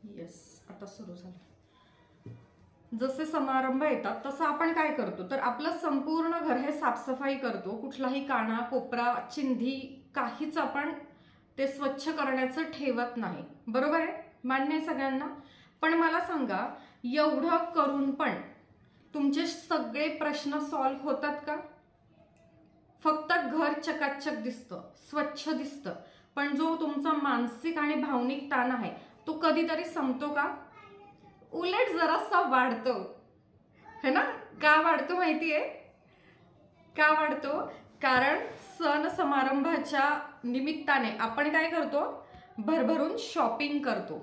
Yes, आता सुरू झालं. जसे समारंभ येतात तसं आपण काय करतो, तर आपलं संपूर्ण घर हे साफसफाई करतो. कुठलाही काना कोपरा चिंधी काहीच आपण ते स्वच्छ करण्याचं ठेवत नाही. बरोबर आहे, मान्य आहे सगळ्यांना. पण मला सांगा, एवढं करून पण तुमचे सगळे प्रश्न सॉल्व्ह होतात का? फक्त घर चकाचक दिसतं, स्वच्छ दिसतं, पण जो तुमचा मानसिक आणि भावनिक ताण आहे तो कधीतरी संपतो का? उलट जरासा वाढतो, है ना? का वाढतो माहितीये? का वाढतो? कारण सण समारंभाच्या निमित्ताने आपण काय करतो, भरभरून शॉपिंग करतो.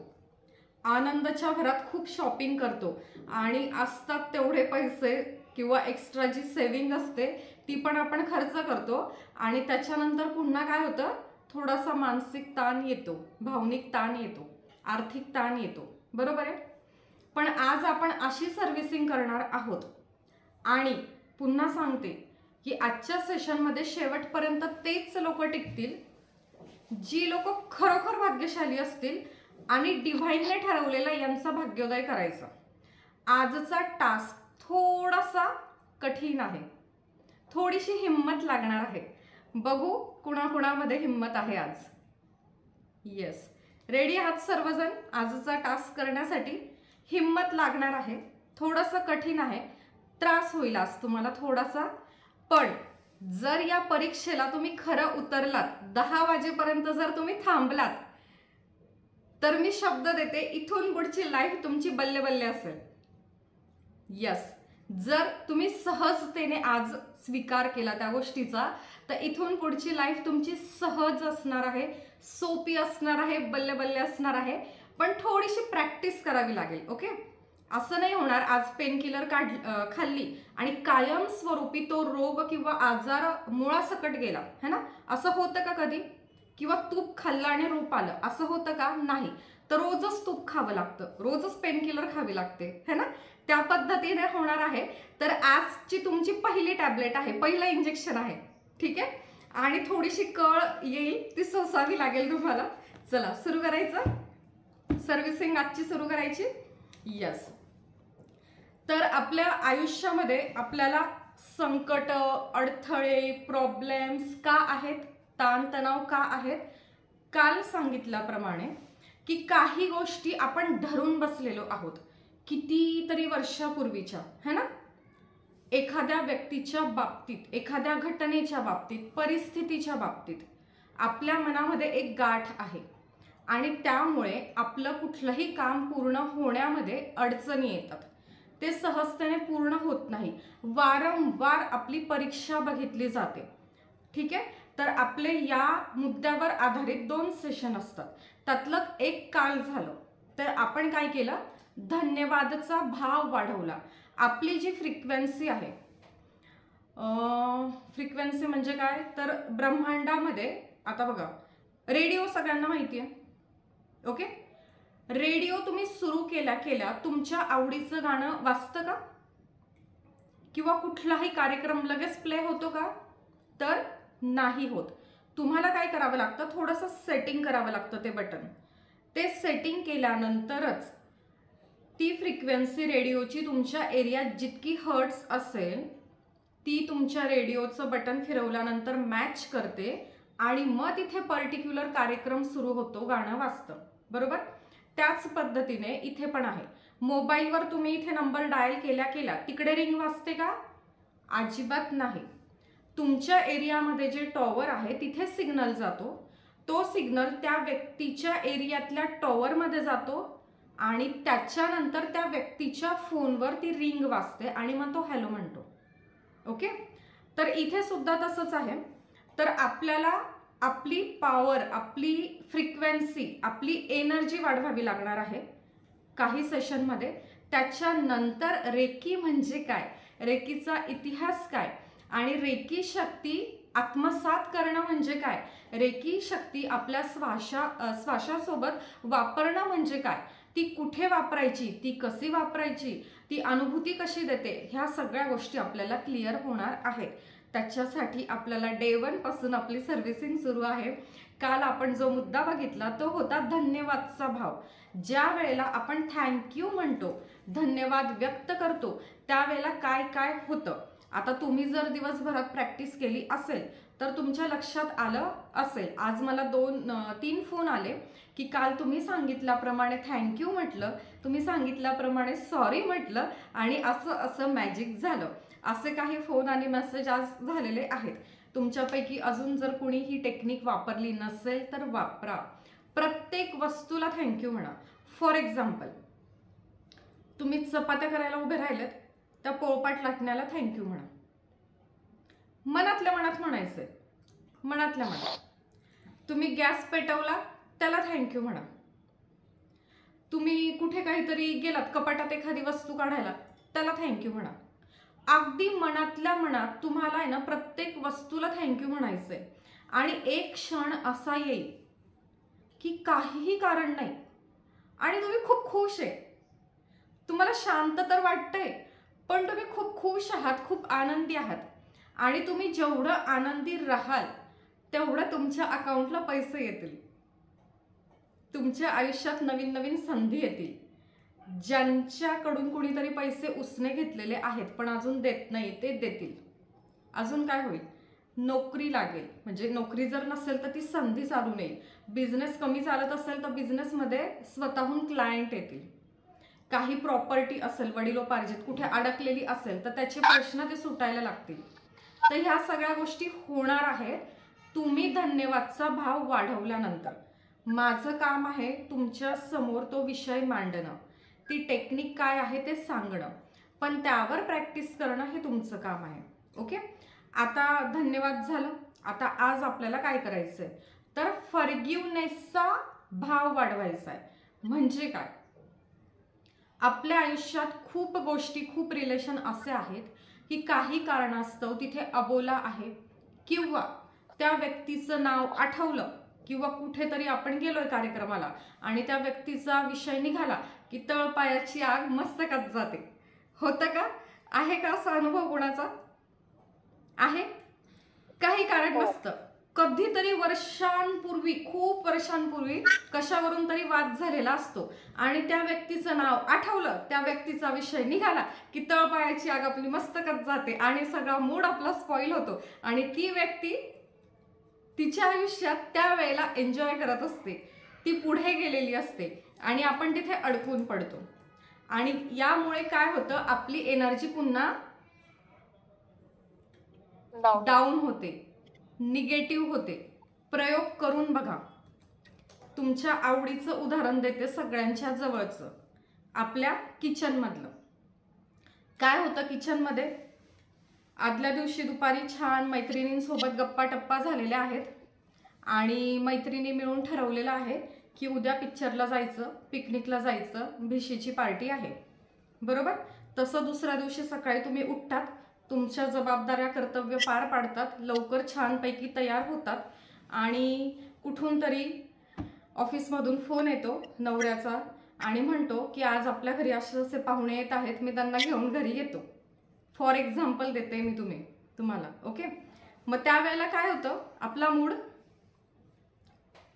आनंदाच्या भरात खूप शॉपिंग करतो आणि असतात तेवढे पैसे किंवा एक्स्ट्रा जी सेविंग असते ती पण आपण खर्च करतो. आणि त्याच्यानंतर पुन्हा काय होतं, थोडासा मानसिक ताण येतो, भावनिक ताण येतो, आर्थिक ताण येतो. बरोबर आहे. पण आज आपण अशी सर्व्हिसिंग करणार आहोत. आणि पुन्हा सांगते की आजच्या सेशनमध्ये शेवटपर्यंत तेच लोक टिकतील जी लोक खरोखर भाग्यशाली असतील आणि डिव्हाइनने ठरवलेला यांचा भाग्योदय करायचा. आजचा टास्क थोडासा कठीण आहे, थोडीशी हिम्मत लागणार आहे. बघू कुणाकुणामध्ये हिम्मत आहे आज. येस, रेडी आहात सर्वजण आजचा टास्क करण्यासाठी? हिम्मत लागणार आहे, थोडंसं कठीण आहे, त्रास होईल आज तुम्हाला थोडासा. पण जर या परीक्षेला तुम्ही खरं उतरलात, 10 वाजेपर्यंत जर तुम्ही थांबलात, तर मी शब्द देते इथून पुढची लाईफ तुमची बल्ले बल्ले असेल. यस, जर तुम्ही सहजतेने आज स्वीकार केला त्या गोष्टीचा, तर इथून पुढची लाईफ तुमची सहज असणार आहे, सोपी असणार आहे, बल्ले बल्ले असणार आहे. पण थोडीशी प्रॅक्टिस करावी लागेल. ओके, असं नाही होणार आज पेन किलर खाल्ली आणि कायम स्वरूपी तो रोग किंवा आजार मुळासकट गेला, है ना? असं होतं का कधी? किंवा तूप खाल्लं आणि रूप आलं, असं होतं का? नाही. तर रोजच तूप खावं लागतं, रोजच पेन किलर खावी लागते, है ना? त्या पद्धतीने होणार आहे. तर आजची तुमची पहिली टॅबलेट आहे, पहिलं इंजेक्शन आहे. ठीक आहे, आणि थोडीशी कळ येईल ती सोसावी लागेल तुम्हाला. चला सुरू करायचं, सर्व्हिसिंग आजची सुरू करायची. यस, तर आपल्या आयुष्यामध्ये आपल्याला संकट, अडथळे, प्रॉब्लेम्स का आहेत, ताणतणाव का आहेत? काल सांगितल्याप्रमाणे की काही गोष्टी आपण धरून बसलेलो आहोत कितीतरी वर्षापूर्वीच्या, है ना? एखाद्या व्यक्तीच्या बाबतीत, एखाद्या घटनेच्या बाबतीत, परिस्थितीच्या बाबतीत आपल्या मनामध्ये एक गाठ आहे आणि त्यामुळे आपलं कुठलंही काम पूर्ण होण्यामध्ये अडचणी येतात. ते सहजतेने पूर्ण होत नाही, वारंवार आपली परीक्षा बघितली जाते. ठीक आहे, तर आपले या मुद्द्यावर आधारित 2 सेशन असतात. त्यातलं एक काल झालं, तर आपण काय केलं, धन्यवादचा भाव वाढवला. आपली जी फ्रिक्वेन्सी आहे, फ्रिक्वेन्सी म्हणजे काय, तर ब्रह्मांडामध्ये आता बघा, रेडिओ सगळ्यांना माहिती आहे. ओके, रेडिओ तुम्ही सुरू केल्या तुमच्या आवडीचं गाणं वाजतं का? किंवा कुठलाही कार्यक्रम लगेच प्ले होतो का? तर नाही होत. तुम्हाला काय करावं लागतं, थोडंसं सेटिंग करावं लागतं ते बटन. ते सेटिंग केल्यानंतरच ती फ्रिक्वेन्सी रेडिओची तुमच्या एरियात जितकी हर्ट्स असेल ती तुमच्या रेडिओचं बटन फिरवल्यानंतर मॅच करते आणि मग तिथे पर्टिक्युलर कार्यक्रम सुरू होतो, गाणं वाजतं. बरोबर, त्याच पद्धतीने इथे पण आहे. मोबाईलवर तुम्ही इथे नंबर डायल केल्या तिकडे रिंग वाजते का? अजिबात नाही. तुमच्या एरियामध्ये जे टॉवर आहे तिथे सिग्नल जातो, तो सिग्नल त्या व्यक्तीच्या एरियातल्या टॉवरमध्ये जातो आणि त्याच्यानंतर त्या व्यक्तीच्या फोनवर ती रिंग वाजते आणि मग तो हॅलो म्हणतो. ओके, तर इथे सुद्धा तसंच आहे. तर आपल्याला आपली पॉवर, आपली फ्रिक्वेन्सी, आपली एनर्जी वाढवावी लागणार आहे काही सेशनमध्ये. त्याच्यानंतर रेकी म्हणजे काय, रेकीचा इतिहास काय आणि रेकी शक्ती आत्मसात करणं म्हणजे काय, रेकी शक्ती आपल्या श्वासासोबत वापरणं म्हणजे काय, ती कुठे वापरायची, ती कशी वापरायची, ती अनुभूती कशी देते, ह्या सगळ्या गोष्टी आपल्याला क्लिअर होणार आहेत. त्याच्यासाठी आपल्याला डे 1 पासून आपली सर्व्हिसिंग सुरू आहे. काल आपण जो मुद्दा बघितला तो होता धन्यवादचा भाव. ज्या वेळेला आपण थँक्यू म्हणतो, धन्यवाद व्यक्त करतो, त्यावेळेला काय काय होतं. आता तुम्ही जर दिवसभरात प्रॅक्टिस केली असेल तर तुमच्या लक्षात आलं असेल. आज मला 2-3 फोन आले की काल तुम्ही सांगितल्याप्रमाणे थँक्यू म्हटलं, तुम्ही सांगितल्याप्रमाणे सॉरी म्हटलं आणि असं असं मॅजिक झालं. असे काही फोन आणि मेसेज आज झालेले आहेत. तुमच्यापैकी अजून जर कुणी ही टेक्निक वापरली नसेल तर वापरा. प्रत्येक वस्तूला थँक्यू म्हणा. फॉर एक्झाम्पल, तुम्ही चपात्या करायला उभे राहिलेत, त्या पोळपाट लाटण्याला थँक्यू म्हणा. मनातल्या मनात म्हणायचंय, मनातल्या मनात. तुम्ही गॅस पेटवला, त्याला थँक्यू म्हणा. तुम्ही कुठे काहीतरी गेलात, कपाटात एखादी वस्तू काढायला, त्याला थँक्यू म्हणा. अगदी मनातल्या मनात तुम्हाला आहे ना प्रत्येक वस्तूला थँक्यू म्हणायचंय. आणि एक क्षण असा येईल की काहीही कारण नाही आणि तुम्ही खूप खुश आहे. तुम्हाला शांत तर वाटतंय, पण तुम्ही खूप खुश आहात, खूप आनंदी आहात. आणि तुम्ही जेवढं आनंदी राहाल तेवढं तुमच्या अकाउंटला पैसे येतील. तुमच्या आयुष्यात नवीन नवीन संधी येतील. ज्यांच्याकडून कुणीतरी पैसे उसने घेतलेले आहेत पण अजून देत नाही, ते देतील. अजून काय होईल, नोकरी लागेल. म्हणजे नोकरी जर नसेल तर ती संधी चालून येईल. बिझनेस कमी चालत असेल तर बिझनेसमध्ये स्वतःहून क्लायंट येतील. काही प्रॉपर्टी असेल वडिलोपार्जित कुठे अडकलेली असेल तर त्याचे प्रश्न ते सुटायला लागतील. तर ह्या सगळ्या गोष्टी होणार आहेत तुम्ही धन्यवादचा भाव वाढवल्यानंतर. माझं काम आहे तुमच्या समोर तो विषय मांडणं, ती टेक्निक काय आहे ते सांगणं, पण त्यावर प्रॅक्टिस करणं हे तुमचं काम आहे. ओके, आता धन्यवाद झालं. आता आज आपल्याला काय करायचंय तर फॉरगिव्हनेसचा भाव वाढवायचा आहे. म्हणजे काय, आपल्या आयुष्यात खूप गोष्टी, खूप रिलेशन असे आहेत की काही कारणास्तव तिथे अबोला आहे किंवा त्या व्यक्तीचं नाव आठवलं किंवा कुठेतरी आपण गेलोय कार्यक्रमाला आणि त्या व्यक्तीचा विषय निघाला की तळपायाची आग मस्तकात जाते. होतं का? आहे का असा अनुभव कोणाचा? आहे? काही कारण नसतं, कधीतरी वर्षांपूर्वी, खूप वर्षांपूर्वी कशावरून तरी वाद झालेला असतो आणि त्या व्यक्तीचं नाव आठवलं, त्या व्यक्तीचा विषय निघाला की तळपायाची आग आपली मस्तकात जाते आणि सगळा मूड आपला स्पॉइल होतो आणि ती व्यक्ती तिच्या आयुष्यात त्या वेळेला एन्जॉय करत असते, ती पुढे गेलेली असते आणि आपण तिथे अडकून पडतो. आणि यामुळे काय होतं, आपली एनर्जी पुन्हा डाऊन होते, निगेटिव्ह होते. प्रयोग करून बघा. तुमच्या आवडीचं उदाहरण देते, सगळ्यांच्या जवळचं, आपल्या किचनमधलं. काय होतं किचनमध्ये, आदल्या दिवशी दुपारी छान मैत्रिणींसोबत गप्पा टप्पा झालेल्या आहेत आणि मैत्रिणी मिळून ठरवलेलं आहे की उद्या पिक्चरला जायचं, पिकनिकला जायचं, भिशीची पार्टी आहे, बरोबर. तसं दुसऱ्या दिवशी सकाळी तुम्ही उठतात, तुमच्या जबाबदाऱ्या कर्तव्य पार पाडतात, लवकर छानपैकी तयार होतात आणि कुठून तरी ऑफिसमधून फोन येतो नवऱ्याचा आणि म्हणतो की आज आपल्या घरी असे असे पाहुणे येत आहेत, मी त्यांना घेऊन घरी येतो. फॉर एक्झाम्पल देते मी तुम्हाला. ओके, मग त्यावेळेला काय होतं, आपला मूड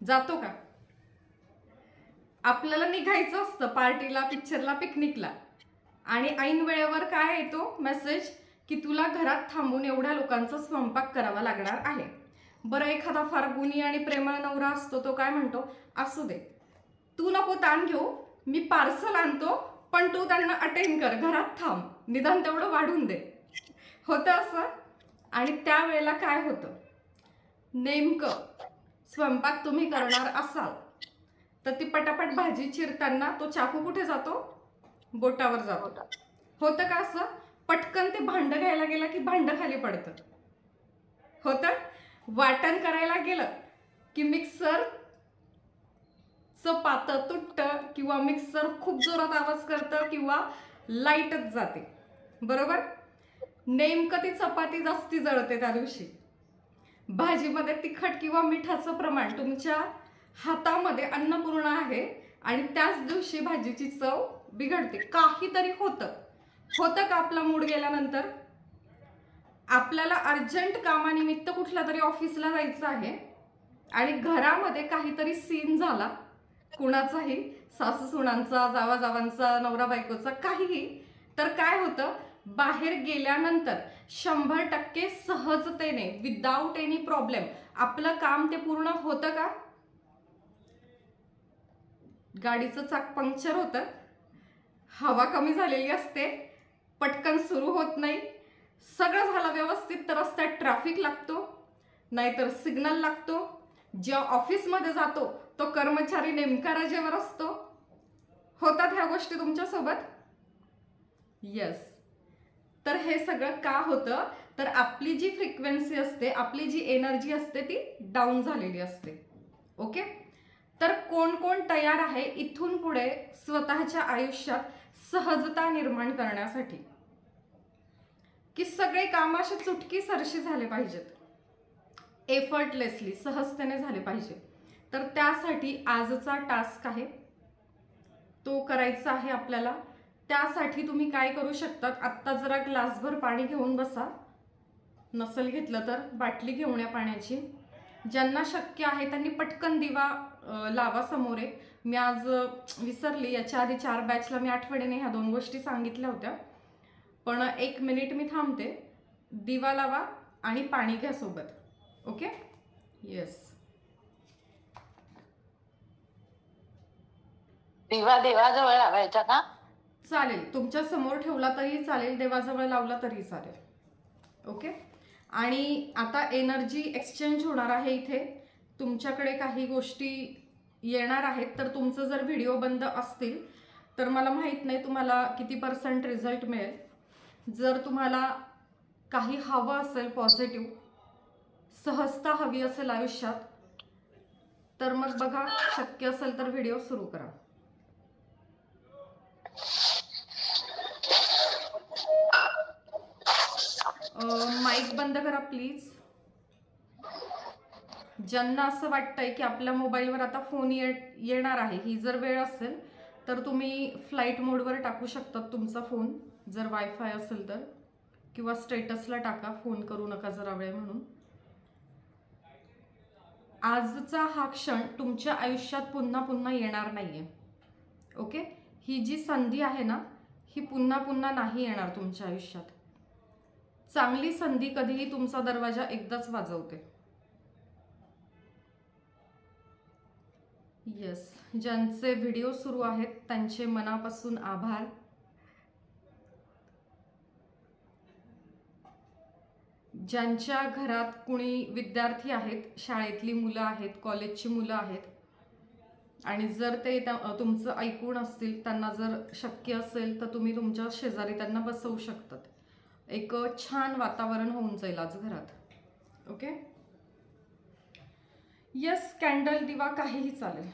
जातो का? आपल्याला निघायचं असतं पार्टीला, पिक्चरला, पिकनिकला आणि ऐन वेळेवर काय येतो मेसेज की तुला घरात थांबून एवढ्या लोकांचा स्वयंपाक करावा लागणार आहे. बरं, एखादा फार गुणी आणि प्रेमळ नवरा असतो, तो काय म्हणतो, असू दे, तू नको ताण घेऊ, मी पार्सल आणतो, पण तू त्यांना अटेंड कर, घरात थांब, निदान तेवढं वाढून दे. होतं असं. आणि त्यावेळेला काय होतं, नेमकं स्वयंपाक तुम्ही करणार असाल तर ती पटापट भाजी चिरताना तो चाकू कुठे जातो, बोटावर जातो. होतं का असं, पटकन ते भांडं घ्यायला गेलं की भांडं खाली पडतं. होतं, वाटण करायला गेलं की मिक्सर पातं तुटतं किंवा मिक्सर खूप जोरात आवाज करतं किंवा लाईटच जाते, बरोबर. नेमकं ती चपाती जास्ती जळते त्या दिवशी. भाजीमध्ये तिखट किंवा मिठाचं प्रमाण तुमच्या हातामध्ये अन्नपूर्णा आहे आणि त्याच दिवशी भाजीची चव बिघडते. काहीतरी होतं का आपला मूड गेल्यानंतर. आपल्याला अर्जंट कामानिमित्त कुठल्या तरी ऑफिसला जायचं आहे आणि घरामध्ये काहीतरी सीन झाला कुणाचाही, सासू सुनांचा, जावा जावांचा, नवरा बायकोचा, काहीही, तर काय होतं, बाहेर गेल्यानंतर 100% सहजतेने विदाऊट एनी प्रॉब्लेम आपलं काम ते पूर्ण होतं का? गाडीचं चाक पंक्चर होतं, हवा कमी झालेली असते, पटकन सुरू होत नाही, सगळं झालं व्यवस्थित तर रस्त्यात ट्रॅफिक लागतो, नाहीतर सिग्नल लागतो, जेव्हा ऑफिसमध्ये जातो तो कर्मचारी नेमका रजेवर असतो. होतात ह्या गोष्टी तुमच्यासोबत? येस. तर हे सगळं का होतं, तर आपली जी फ्रिक्वेन्सी असते, आपली जी एनर्जी असते ती डाऊन झालेली असते. ओके. तर कोण कोण तयार आहे इथून पुढे स्वतःच्या आयुष्यात सहजता निर्माण करण्यासाठी, की सगळे काम असे चुटकीसरशी झाले पाहिजेत, एफर्टलेसली, सहजतेने झाले पाहिजे. तर त्यासाठी आजचा टास्क आहे, तो करायचा आहे आपल्याला. त्यासाठी तुम्ही काय करू शकतात, आत्ता जरा ग्लासभर पाणी घेऊन बसा, नसेल घेतलं तर बाटली घेऊन या पाण्याची. ज्यांना शक्य आहे त्यांनी पटकन दिवा लावा समोरे. मी आज विसरली, याच्या आधी 4 बॅचला मी आठवणीने ह्या 2 गोष्टी सांगितल्या होत्या, पण 1 मिनिट मी थांबते. दिवा लावा आणि पाणी घ्या सोबत. ओके. येस. दिवा देवाजवळ लावायचा का? चालेल, तुमच्या समोर ठेवला तरी चालेल, देवाजवळ लावला तरी चालेल. ओके. आणि आता एनर्जी एक्सचेंज होणार आहे इथे. तुमच्याकडे काही गोष्टी येणार आहेत, तर तुमचं जर व्हिडिओ बंद असतील तर मला माहीत नाही तुम्हाला किती % रिझल्ट मिळेल. जर तुम्हाला काही हवं असेल, पॉझिटिव्ह सहजता हवी असेल आयुष्यात, तर मग बघा, शक्य असेल तर व्हिडिओ सुरू करा. माईक बंद करा प्लीज. ज्यांना असं वाटतंय की आपल्या मोबाईलवर आता फोन येणार आहे, ही जर वेळ असेल तर तुम्ही फ्लाईट मोडवर टाकू शकतात तुमचा फोन, जर वायफाय असेल तर, किंवा स्टेटसला टाका, फोन करू नका जरा वेळ म्हणून. आजचा हा क्षण तुमच्या आयुष्यात पुन्हा पुन्हा येणार नाहीये. ओके. ही जी संधी आहे ना, ही पुन्हा पुन्हा नाही येणार तुमच्या आयुष्यात. चांगली संधी कधीही तुमचा दरवाजा एकदाच वाजवते. येस. ज्यांचे व्हिडिओ सुरू आहेत त्यांचे मनापासून आभार. ज्यांच्या घरात कुणी विद्यार्थी आहेत, शाळेतली मुलं आहेत, कॉलेजची मुलं आहेत, आणि जर ते तुमचं ऐकून असतील, त्यांना जर शक्य असेल तर तुम्ही तुमच्या शेजारी त्यांना बसवू शकतात. एक छान वातावरण होऊन जाईल आज घरात. ओके. येस. कॅन्डल, दिवा, काहीही चालेल.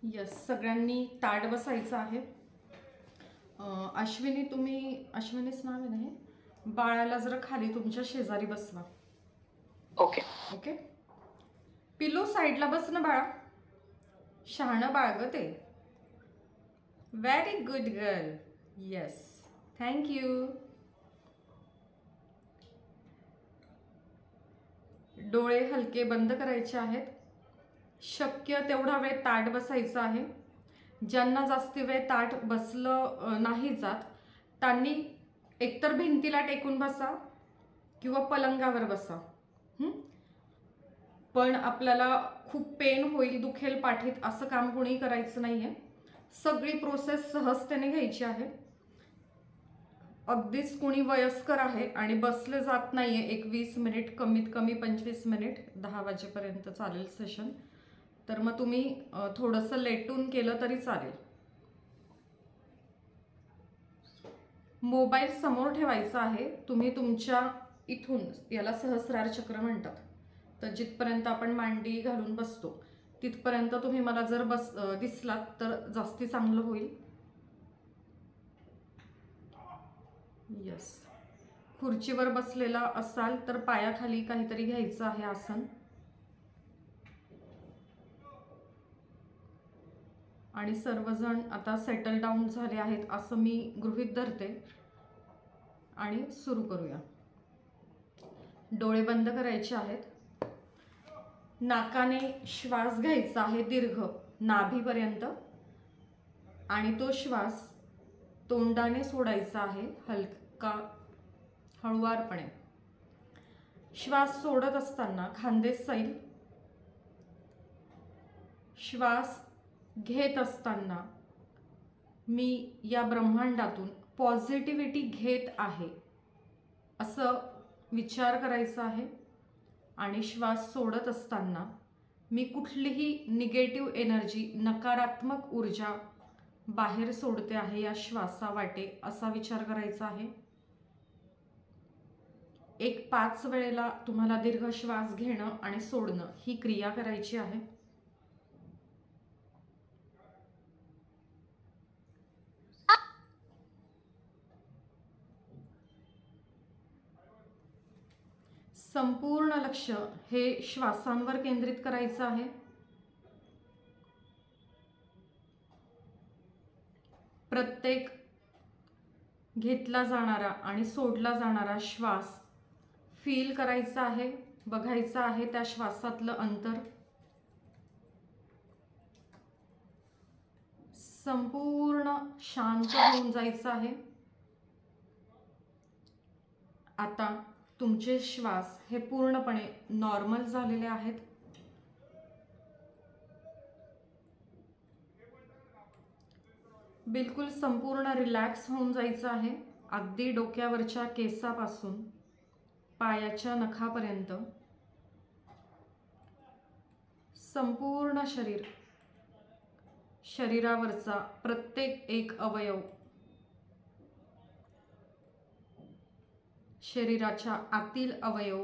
येस. सगळ्यांनी ताट बसायचं आहे. अश्विनी, तुम्ही, अश्विनीच नाव आहे ना हे, बाळाला जरा खाली तुमच्या शेजारी बसवा. ओके. ओके. पिलो साईडला बस ना बाळा, शहाणं बाळ ग ते. Very good girl. Yes. Thank you. डोळे हलके बंद करायचे आहेत. शक्य तेवढा वेळ ताट बसायचं आहे. ज्यांना जास्ती वेळ ताट बसलं नाही जात त्यांनी एकतर भिंतीला टेकून बसा किंवा पलंगावर बसा. पण आपल्याला खूप पेन होईल, दुखेल पाठीत, असं काम कोणी करायचं नाहीये. सगळी प्रोसेस सहजतेने घ्यायची आहे. अगदीच कोणी वयस्कर आहे आणि बसले जात नाहीये, एक 20 मिनिट, कमीत कमी 25 मिनिट, 10 वाजेपर्यंत चालेल सेशन, तर मग तुम्ही थोडंसं लेटून केलं तरी चालेल. मोबाईल समोर ठेवायचा आहे. तुम्ही तुमच्या इथून, याला सहस्रार चक्र म्हणतात, तर जिथपर्यंत आपण मांडी घालून बसतो तिथपर्यंत तुम्ही मला जर दिसलात तर जास्ती चांगलं होईल. येस. खुर्चीवर बसलेला असाल तर पायाखाली काहीतरी घ्यायचं आहे आसन. आणि सर्वजण आता सेटल डाऊन झाले आहेत असं मी गृहीत धरते आणि सुरू करूया. डोळे बंद करायचे आहेत. नाकाने श्वास घ्यायचा आहे दीर्घ नाभीपर्यंत आणि तो श्वास तोंडाने सोडायचा आहे हलका हळुवारपणे. श्वास सोडत असताना खांदे सैल, श्वास घेत असताना मी या ब्रह्मांडातून पॉझिटिव्हिटी घेत आहे असं विचार करायचा आहे. आणि श्वास सोडत असताना मी कुठलीही निगेटिव्ह एनर्जी, नकारात्मक ऊर्जा बाहेर सोडते आहे या श्वासावाटे असा विचार करायचा आहे. एक 5 वेळेला तुम्हाला दीर्घ श्वास घेणं आणि सोडणं ही क्रिया करायची आहे. संपूर्ण लक्ष हे श्वासांवर केंद्रित करायचं आहे. प्रत्येक घेतला जाणारा आणि सोडला जाणारा श्वास फील करायचा आहे, बघायचा आहे त्या श्वासातलं अंतर. संपूर्ण शांत होऊन जायचं आहे. आता तुमचे श्वास हे पूर्णपणे नॉर्मल झालेले आहेत. बिलकुल संपूर्ण रिलॅक्स होऊन जायचं आहे. अगदी डोक्यावरच्या केसापासून पायाच्या नखापर्यंत संपूर्ण शरीर, शरीरावरचा प्रत्येक एक अवयव, शरीराच्या आतील अवयव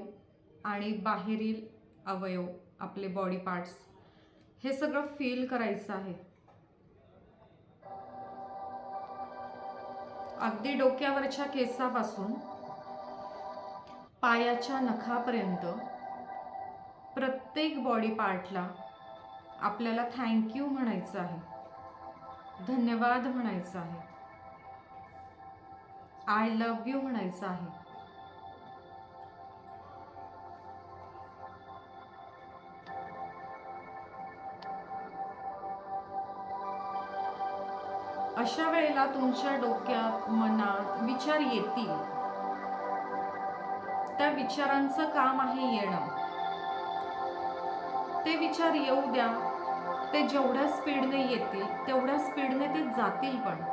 आणि बाहेरील अवयव, आपले बॉडी पार्ट्स, हे सगळं फील करायचं आहे. अगदी डोक्यावरच्या केसापासून पायाच्या नखापर्यंत प्रत्येक बॉडी पार्टला आपल्याला थँक्यू म्हणायचं आहे, धन्यवाद म्हणायचं आहे, आय लव्ह यू म्हणायचं आहे. अशा वेळेला तुमच्या डोक्यात, मनात विचार येतील. त्या विचारांचं काम आहे येणं. ते विचार येऊ द्या. ते जेवढ्या स्पीडने येतील तेवढ्या स्पीडने ते जातील. पण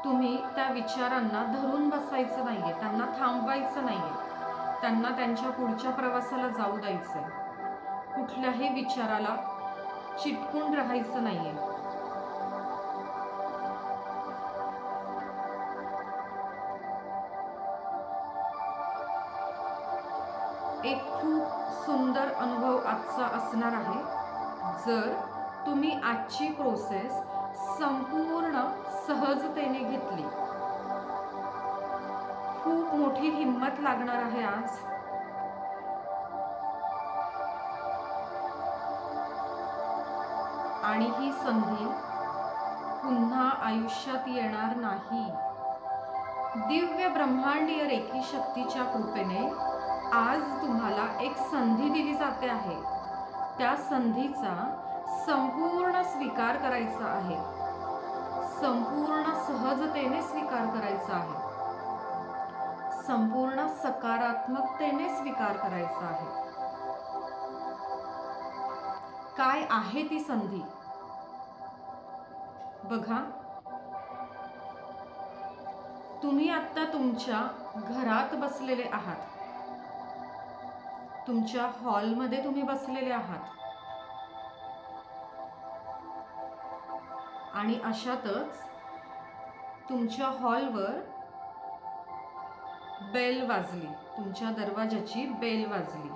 तुम्ही त्या विचारांना धरून बसायचं नाहीये, त्यांना थांबवायचं नाहीये, त्यांना त्यांच्या पुढच्या प्रवासाला जाऊ द्यायचंय. कुठल्याही विचाराला चिटकून राहायचं नाहीये. एक खूप सुंदर अनुभव आजचा असणार आहे जर तुम्ही आजची प्रोसेस संपूर्ण सहजतेने घेतली. खूप मोठी हिंमत लागणार आहे आज. आणि ही संधी पुन्हा आयुष्यात येणार नाही. दिव्य ब्रह्मांडीय रेखी शक्तीच्या कृपेने आज तुम्हाला एक संधी दिली जाते आहे. त्या संधीचा संपूर्ण स्वीकार करायचा आहे, संपूर्ण सहजतेने स्वीकार करायचा आहे, संपूर्ण सकारात्मकतेने स्वीकार करायचा आहे. काय आहे ती संधी? बघा, तुम्ही आता तुमच्या घरात बसलेले आहात, तुमच्या हॉलमध्ये तुम्ही बसलेले आहात. आणि अशातच तुमच्या हॉलवर बेल वाजली, तुमच्या दरवाजाची बेल वाजली.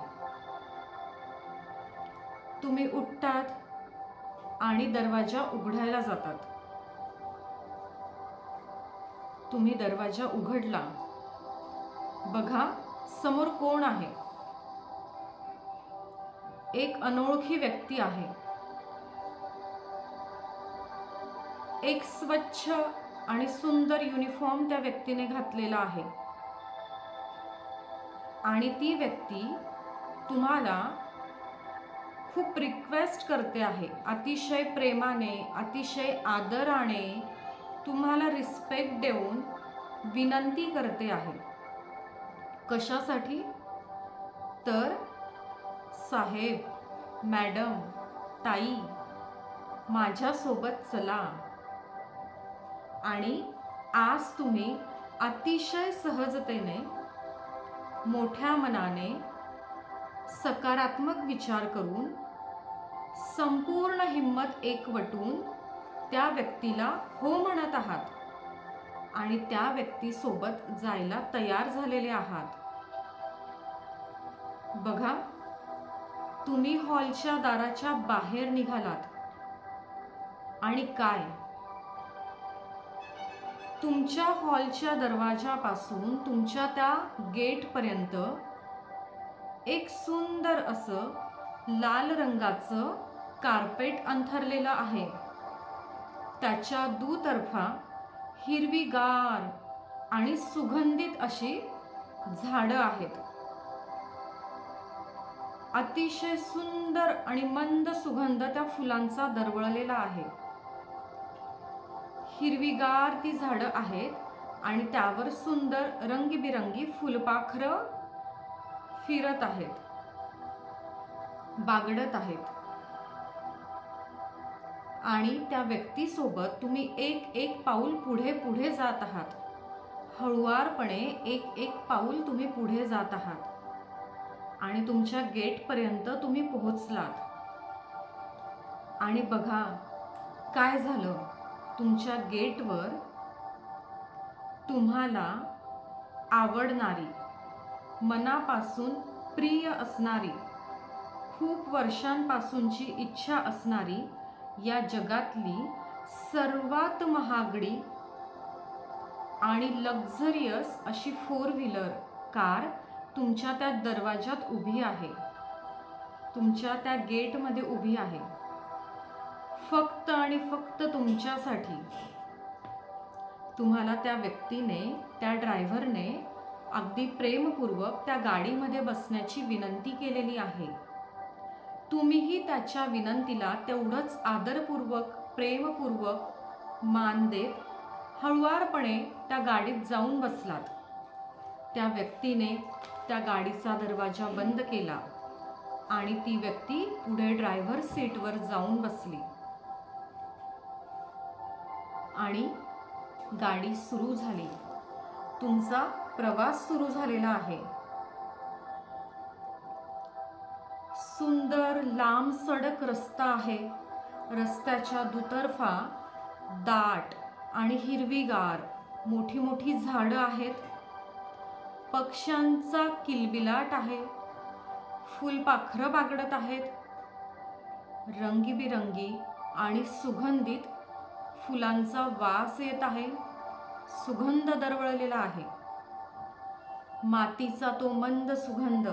तुम्ही उठतात आणि दरवाजा उघडायला जातात. तुम्ही दरवाजा उघडला बघा समोर कोण आहे. एक अनोळखी व्यक्ती आहे. एक स्वच्छ आणि सुंदर युनिफॉर्म त्या व्यक्तीने घातलेला आहे आणि ती व्यक्ती तुम्हाला खूप रिक्वेस्ट करते आहे. अतिशय प्रेमाने, अतिशय आदराने तुम्हाला रिस्पेक्ट देऊन विनंती करते आहे. कशासाठी? तर साहेब, मॅडम, ताई, माझ्यासोबत चला. आणि आज तुम्ही अतिशय सहजतेने, मोठ्या मनाने, सकारात्मक विचार करून, संपूर्ण हिम्मत एकवटून त्या व्यक्तीला हो म्हणत आहात आणि त्या व्यक्तीसोबत जायला तयार झालेले आहात. बघा, तुम्ही हॉलच्या दाराच्या बाहेर निघालात आणि काय, तुमच्या हॉलच्या दरवाजापासून तुमच्या त्या गेटपर्यंत एक सुंदर असं लाल रंगाचं कार्पेट अंथरलेलं आहे. त्याच्या दुतर्फा हिरवीगार आणि सुगंधित अशी झाडं आहेत. अतिशय सुंदर आणि मंद सुगंध त्या फुलांचा दरवळलेला आहे. हिरवीगार ती झाडं आहेत आणि त्यावर सुंदर रंगीबिरंगी फुलपाखरं फिरत आहेत, बागडत आहेत. आणि त्या व्यक्तीसोबत तुम्ही एक एक पाऊल पुढे पुढे जात आहात. हळुवारपणे एक एक पाऊल तुम्ही पुढे जात आहात आणि तुमच्या गेटपर्यंत तुम्ही पोहोचलात. आणि बघा काय झालं, तुमच्या गेटवर तुम्हाला आवडणारी, मनापासून प्रिय असणारी, खूप वर्षांपासूनची इच्छा असणारी, या जगातली सर्वात महागडी आणि लक्झरियस अशी 4 व्हीलर कार तुमच्या त्या दरवाजात उभी आहे, तुमच्या त्या गेटमध्ये उभी आहे. फक्त आणि फक्त तुमच्यासाठी. तुम्हाला त्या व्यक्तीने, त्या ड्रायव्हरने अगदी प्रेमपूर्वक त्या गाडीमध्ये बसण्याची विनंती केलेली आहे. तुम्हीही त्याच्या विनंतीला तेवढंच आदरपूर्वक, प्रेमपूर्वक मान देत हळुवारपणे त्या गाडीत जाऊन बसलात. त्या व्यक्तीने त्या गाडीचा दरवाजा बंद केला आणि ती व्यक्ती पुढे ड्रायव्हर सीटवर जाऊन बसली आणि गाडी सुरू झाली. तुमचा प्रवास सुरू झालेला आहे. सुंदर लांब सडक रस्ता आहे. रस्त्याच्या दुतर्फा दाट आणि हिरवीगार मोठी मोठी झाडं आहेत. पक्ष्यांचा किलबिलाट आहे. फुलपाखरं बागडत आहेत. रंगीबिरंगी आणि सुगंधित फुलांचा वास येत आहे. सुगंध दरवळलेला आहे. मातीचा तो मंद सुगंध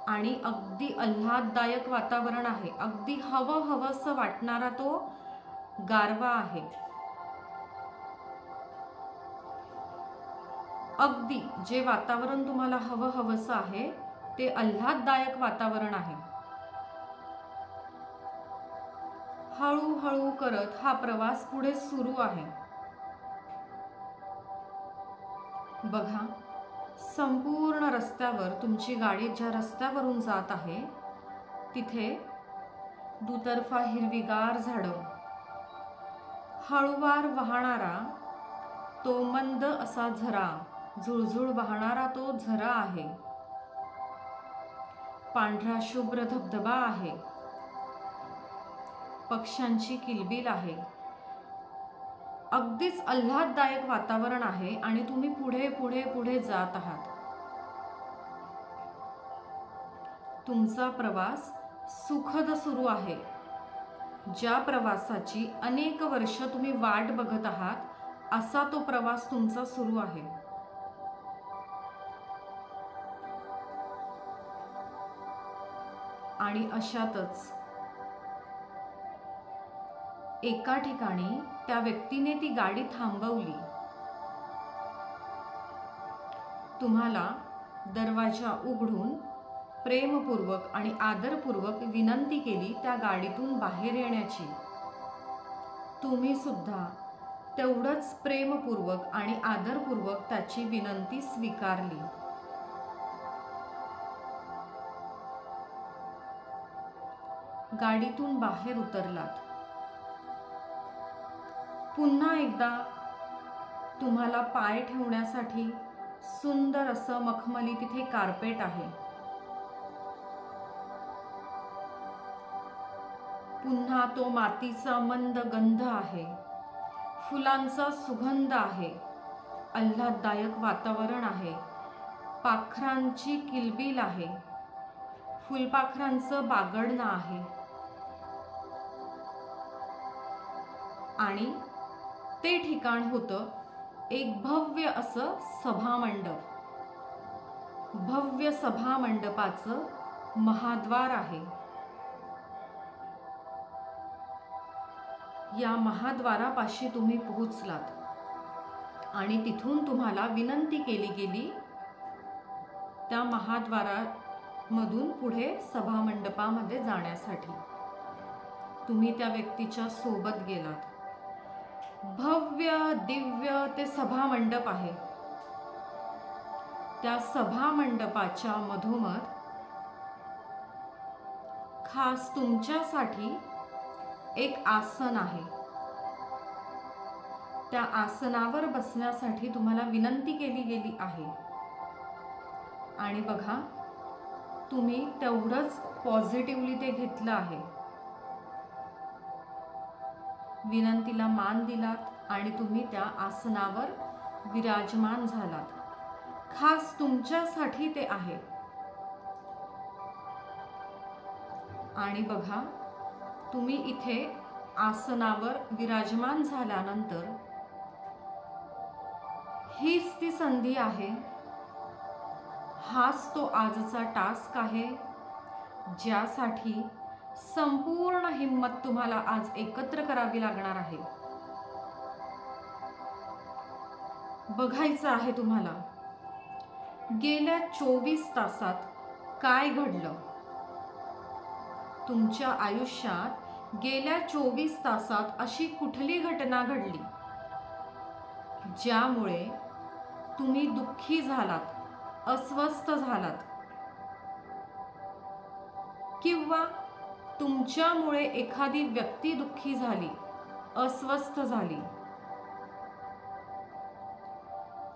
आणि अगदी आल्हाददायक वातावरण आहे. अगदी हवंहवंसं वाटणारा तो गारवा आहे. अगदी जे वातावरण तुम्हाला हवंहवंसं आहे ते आल्हाददायक वातावरण आहे. हळूहळू करत हा प्रवास पुढे सुरू आहे. बघा, संपूर्ण रस्त्यावर तुमची गाडी ज्या रस्त्यावरून जात आहे तिथे दुतर्फा हिरवीगार झाडं, हळूवार वाहणारा तो मंद असा झरा, झुळझुळ वाहणारा तो झरा आहे. पांढरा शुभ्र धबधबा आहे. पक्ष्यांची किलबिल आहे. अगदीच आल्हाददायक वातावरण आहे आणि तुम्ही पुढे पुढे पुढे जात आहात. तुमचा प्रवास सुखद सुरू आहे. ज्या प्रवासाची अनेक वर्ष तुम्ही वाट बघत आहात असा तो प्रवास तुमचा सुरू आहे. आणि अशातच एका ठिकाणी त्या व्यक्तीने ती गाडी थांबवली. तुम्हाला दरवाजा उघडून प्रेमपूर्वक आणि आदरपूर्वक विनंती केली त्या गाडीतून बाहेर येण्याची. तुम्ही सुद्धा तेवढंच प्रेमपूर्वक आणि आदरपूर्वक त्याची विनंती स्वीकारली. गाडीतून बाहेर उतरलात. पुन्हा एकदा तुम्हाला पाय ठेवण्यासाठी सुंदर असं मखमली तिथे कार्पेट आहे. पुन्हा तो मातीचा मंद गंध आहे. फुलांचा सुगंध आहे. आल्हाददायक वातावरण आहे. पाखरांची किलबिल आहे. फुलपाखरांचं बागडणं आहे. आणि ते ठिकाण होतं एक भव्य असं सभामंडप. भव्य सभामंडपाचं महाद्वार आहे. या महाद्वारापाशी तुम्ही पोहोचलात आणि तिथून तुम्हाला विनंती केली गेली त्या महाद्वारामधून पुढे सभामंडपामध्ये जाण्यासाठी. तुम्ही त्या व्यक्तीच्या सोबत गेलात. भव्य दिव्य ते सभामंडप आहे. त्या सभामंडपाच्या मधोमध खास तुमच्यासाठी एक आसन आहे. त्या आसनावर बसण्यासाठी तुम्हाला विनंती केली गेली आहे. आणि बघा, तुम्ही तेवढंच पॉझिटिव्हली ते घेतलं आहे. विनंतीला मान दिलात आणि तुम्ही त्या आसनावर विराजमान झालात. खास तुमच्यासाठी ते आहे. आणि बघा, तुम्ही इथे आसनावर विराजमान झाल्यानंतर हीच ती संधी आहे. हाच तो आजचा टास्क आहे ज्यासाठी संपूर्ण हिम्मत तुम्हाला आज एकत्र करावी लागणार आहे. बघायचं आहे तुम्हाला गेल्या 24 तासात काय घडलं. तुमच्या आयुष्यात गेल्या 24 तासात अशी कुठली घटना घडली ज्यामुळे तुम्ही दुःखी झालात, अस्वस्थ झालात, किंवा तुमच्यामुळे एखादी व्यक्ती दुःखी झाली, अस्वस्थ झाली.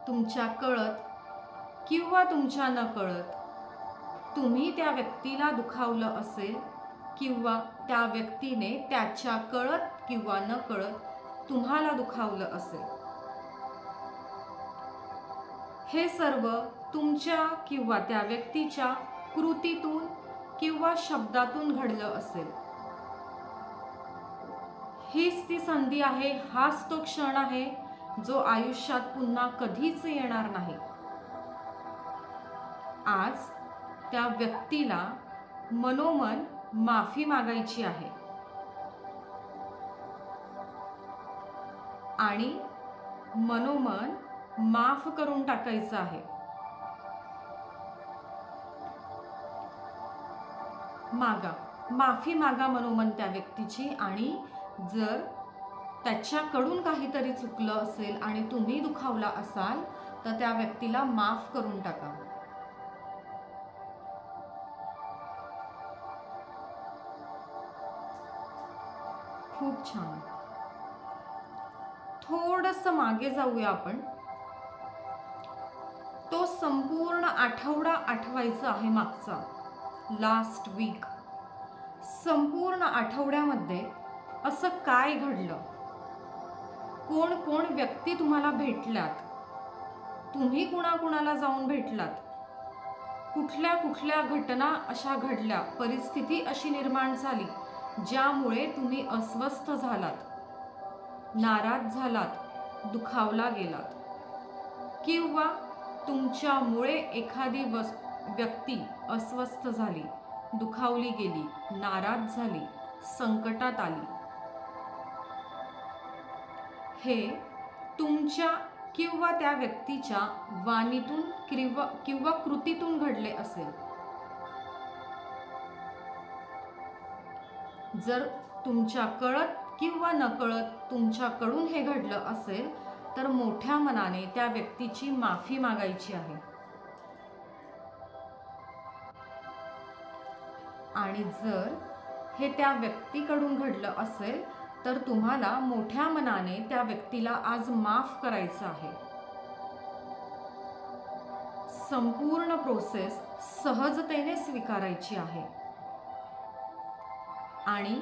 तुमच्या कळत किंवा तुमच्या नकळत तुम्ही त्या व्यक्तीला दुखावलं असेल किंवा त्या व्यक्तीने त्याच्या कळत किंवा नकळत तुम्हाला दुखावलं असेल. हे सर्व तुमच्या किंवा त्या व्यक्तीच्या कृतीतून किंवा शब्दातून घडलं असेल. हीच ती संधी आहे. हाच तो क्षण आहे जो आयुष्यात पुन्हा कधीच येणार नाही. आज त्या व्यक्तीला मनोमन माफी मागायची आहे आणि मनोमन माफ करून टाकायचं आहे. माफी मागा मनोमन त्या व्यक्तीची. आणि जर त्याच्याकडून काहीतरी चुकलं असेल आणि तुम्ही दुखावला असाल तर त्या व्यक्तीला माफ करून टाका. खूप छान. थोडंसं मागे जाऊया आपण. तो संपूर्ण आठवडा आठवायचा आहे मागचा, लास्ट वीक. संपूर्ण आठवड्यामध्ये असं काय घडलं, कोण कोण व्यक्ती तुम्हाला भेटल्यात, तुम्ही कुणाकुणाला जाऊन भेटलात, कुठल्या कुठल्या घटना अशा घडल्या, परिस्थिती अशी निर्माण झाली ज्यामुळे तुम्ही अस्वस्थ झालात, नाराज झालात, दुखावला गेलात, किंवा तुमच्यामुळे एखादी व्यक्ती अस्वस्थ झाली, दुखावली गेली, नाराज झाली, संकटात आली, हे तुमच्या किंवा त्या व्यक्तीच्या वाणीतून किंवा कृतीतून घडले असेल. जर तुमच्या कळत किंवा नकळत तुमच्याकडून हे घडलं असेल तर मोठ्या मनाने त्या व्यक्तीची माफी मागायची आहे. आणि जर हे त्या व्यक्तीकडून घडलं असेल तर तुम्हाला मोठ्या मनाने त्या व्यक्तीला आज माफ करायचं आहे. संपूर्ण प्रोसेस सहजतेने स्वीकारायची आहे. आणि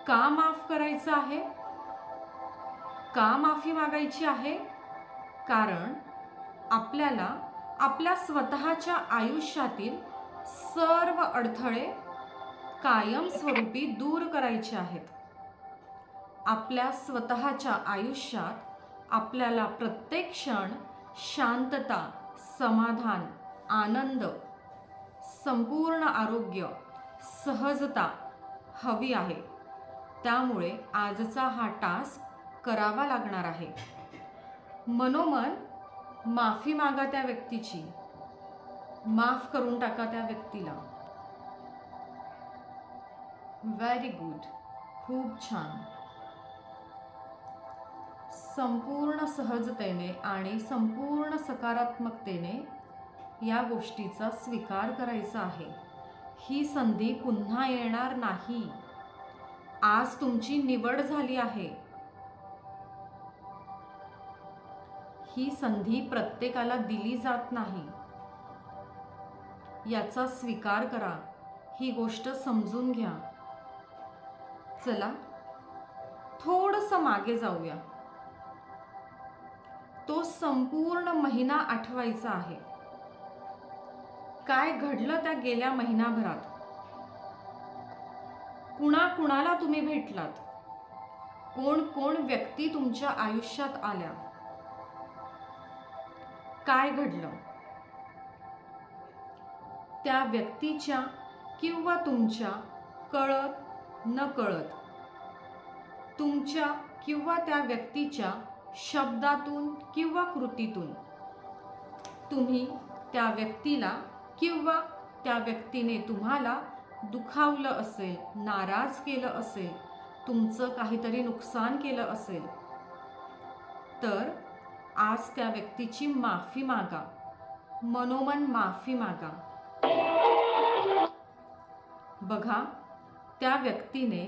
का माफ करायचं आहे, का माफी मागायची आहे? कारण आपल्याला आपल्या स्वतःच्या आयुष्यातील सर्व अडथळे कायमस्वरूपी दूर करायचे आहेत. आपल्या स्वतःच्या आयुष्यात आपल्याला प्रत्येक क्षण शांतता, समाधान, आनंद, संपूर्ण आरोग्य, सहजता हवी आहे. त्यामुळे आजचा हा टास्क करावा लागणार आहे. मनोमन माफी मागा त्या व्यक्तीची, माफ करून टाका त्या व्यक्तीला. व्हेरी गुड, खूप छान. संपूर्ण सहजतेने आणि संपूर्ण सकारात्मकतेने या गोष्टीचा स्वीकार करायचा आहे. ही संधी पुन्हा येणार नाही. आज तुमची निवड झाली आहे. ही संधी प्रत्येकाला दिली जात नाही. याचा स्वीकार करा. ही गोष्ट समजून घ्या. चला थोडंसं मागे जाऊया. तो संपूर्ण महिना आठवायचा आहे. काय घडलं त्या गेल्या महिनाभरात? कुणाला तुम्ही भेटलात? कोण व्यक्ती तुमच्या आयुष्यात आल्या? काय घडलं? त्या व्यक्तीच्या किंवा तुमच्या कळत नकळत, तुमच्या किंवा त्या व्यक्तीच्या शब्दातून किंवा कृतीतून तुम्ही त्या व्यक्तीला किंवा त्या व्यक्तीने तुम्हाला दुखावलं असेल, नाराज केलं असेल, तुमचं काहीतरी नुकसान केलं असेल तर आज त्या व्यक्तीची माफी मागा. मनोमन माफी मागा. बघा, त्या व्यक्तीने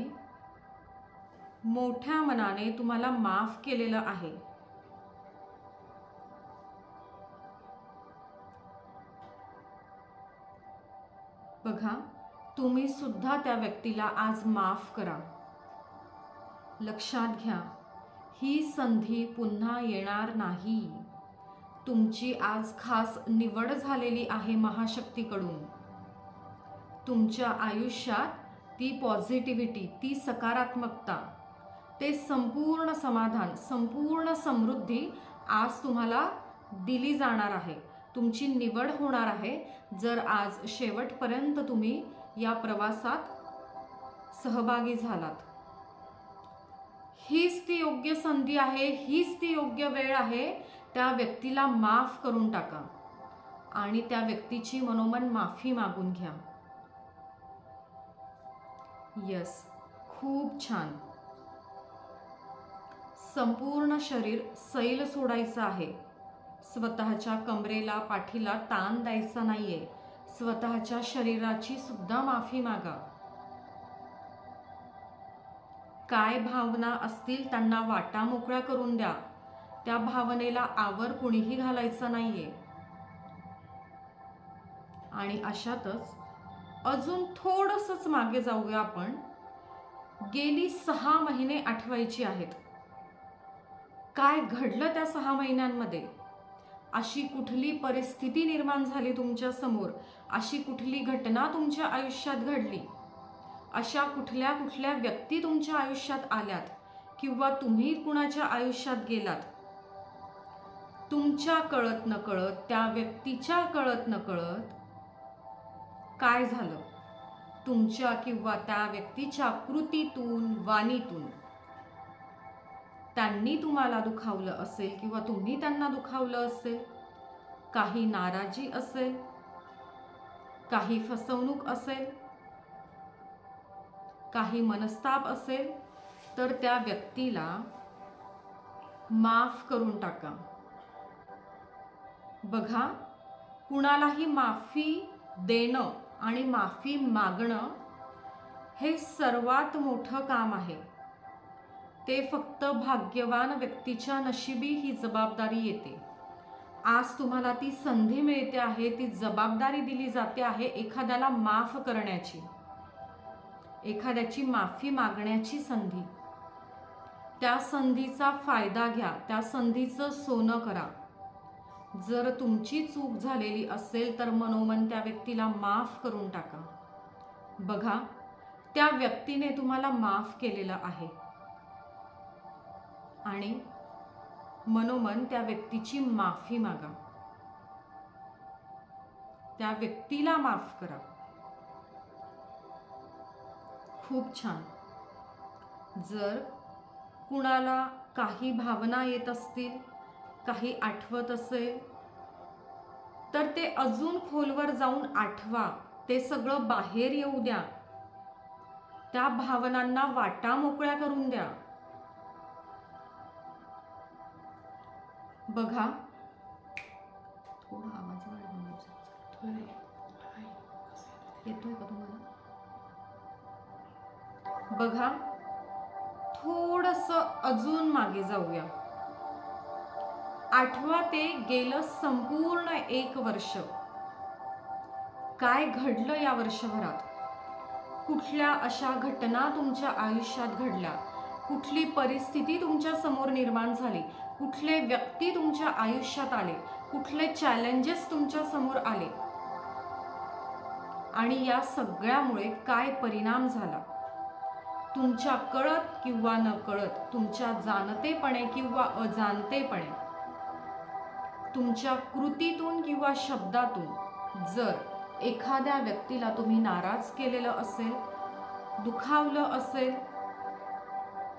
मोठ्या मनाने तुम्हाला माफ केलेलं आहे. बघा, तुम्ही सुद्धा त्या व्यक्तीला आज माफ करा. लक्षात घ्या, ही संधी पुन्हा येणार नाही. तुमची आज खास निवड झालेली आहे महाशक्तीकडून. तुमच्या आयुष्यात ती पॉझिटिव्हिटी, ती सकारात्मकता, ते संपूर्ण समाधान, संपूर्ण समृद्धी आज तुम्हाला दिली जाणार आहे. तुमची निवड होणार आहे जर आज शेवटपर्यंत तुम्ही या प्रवासात सहभागी झालात. हीच ती योग्य संधी आहे, हीच ती योग्य वेळ आहे. त्या व्यक्तीला माफ करून टाका आणि त्या व्यक्तीची मनोमन माफी मागून घ्या. यस, खूप छान. संपूर्ण शरीर सैल सोडायचं आहे. स्वतःच्या कमरेला, पाठीला ताण द्यायचा नाहीये. स्वतःच्या शरीराची सुद्धा माफी मागा. काय भावना असतील त्यांना वाटा मोकळ्या करून द्या. त्या भावनेला आवर कुणीही घालायचा नाहीये. आणि अशातच अजून थोडंसंच मागे जाऊया आपण. गेली 6 महिने आठवायची आहेत. काय घडलं त्या 6 महिन्यांमध्ये? अशी कुठली परिस्थिती निर्माण झाली तुमच्या समोर? अशी कुठली घटना तुमच्या आयुष्यात घडली? अशा कुठल्या व्यक्ती तुमच्या आयुष्यात आल्यात किंवा तुम्ही कुणाच्या आयुष्यात गेलात? तुमच्या कळत नकळत, त्या व्यक्तीच्या कळत नकळत काय झालं? तुमच्या किंवा त्या व्यक्तीच्या कृतीतून, वाणीतून त्यांनी तुम्हाला दुखावलं असेल किंवा तुम्ही त्यांना दुखावलं असेल, काही नाराजी असेल, काही फसवणूक असेल, काही मनस्ताप असेल, तर त्या व्यक्तीला माफ करून टाका. बघा, कुणालाही माफी देणं आणि माफी मागणं हे सर्वात मोठं काम आहे. ते फक्त भाग्यवान व्यक्तीच्या नशिबी ही जबाबदारी येते. आज तुम्हाला ती संधी मिळते आहे, ती जबाबदारी दिली जाते आहे एखाद्याला माफ करण्याची, एखाद्याची माफी मागण्याची संधी. त्या संधीचा फायदा घ्या, त्या संधीचं सोनं करा. जर तुमची चूक झालेली असेल तर मनोमन त्या व्यक्तीला माफ करून टाका. बघा, त्या व्यक्तीने तुम्हाला माफ केलेलं आहे आणि मनोमन त्या व्यक्तीची माफी मागा, त्या व्यक्तीला माफ करा. खूप छान. जर कुणाला काही भावना येत असतील, काही आठवत असेल, तर ते अजून खोलवर जाऊन आठवा. ते सगळं बाहेर येऊ द्या. त्या भावनांना वाटा मोकळ्या करून द्या. बघा, थोडा आवाज येतोय का तुम्हाला? बघा, थोडंसं अजून मागे जाऊया. आठवा ते गेलं संपूर्ण 1 वर्ष. काय घडलं या वर्षभरात? कुठल्या अशा घटना तुमच्या आयुष्यात घडल्या? कुठली परिस्थिती तुमच्या समोर निर्माण झाली? कुठले व्यक्ती तुमच्या आयुष्यात आले? कुठले चॅलेंजेस तुमच्या समोर आले? आणि या सगळ्यामुळे काय परिणाम झाला? तुमच्या कळत किंवा न कळत, तुमच्या जाणतेपणे किंवा अजाणतेपणे, तुमच्या कृतीतून किंवा शब्दातून जर एखाद्या व्यक्तीला तुम्ही नाराज केलेलं असेल, दुखावलं असेल,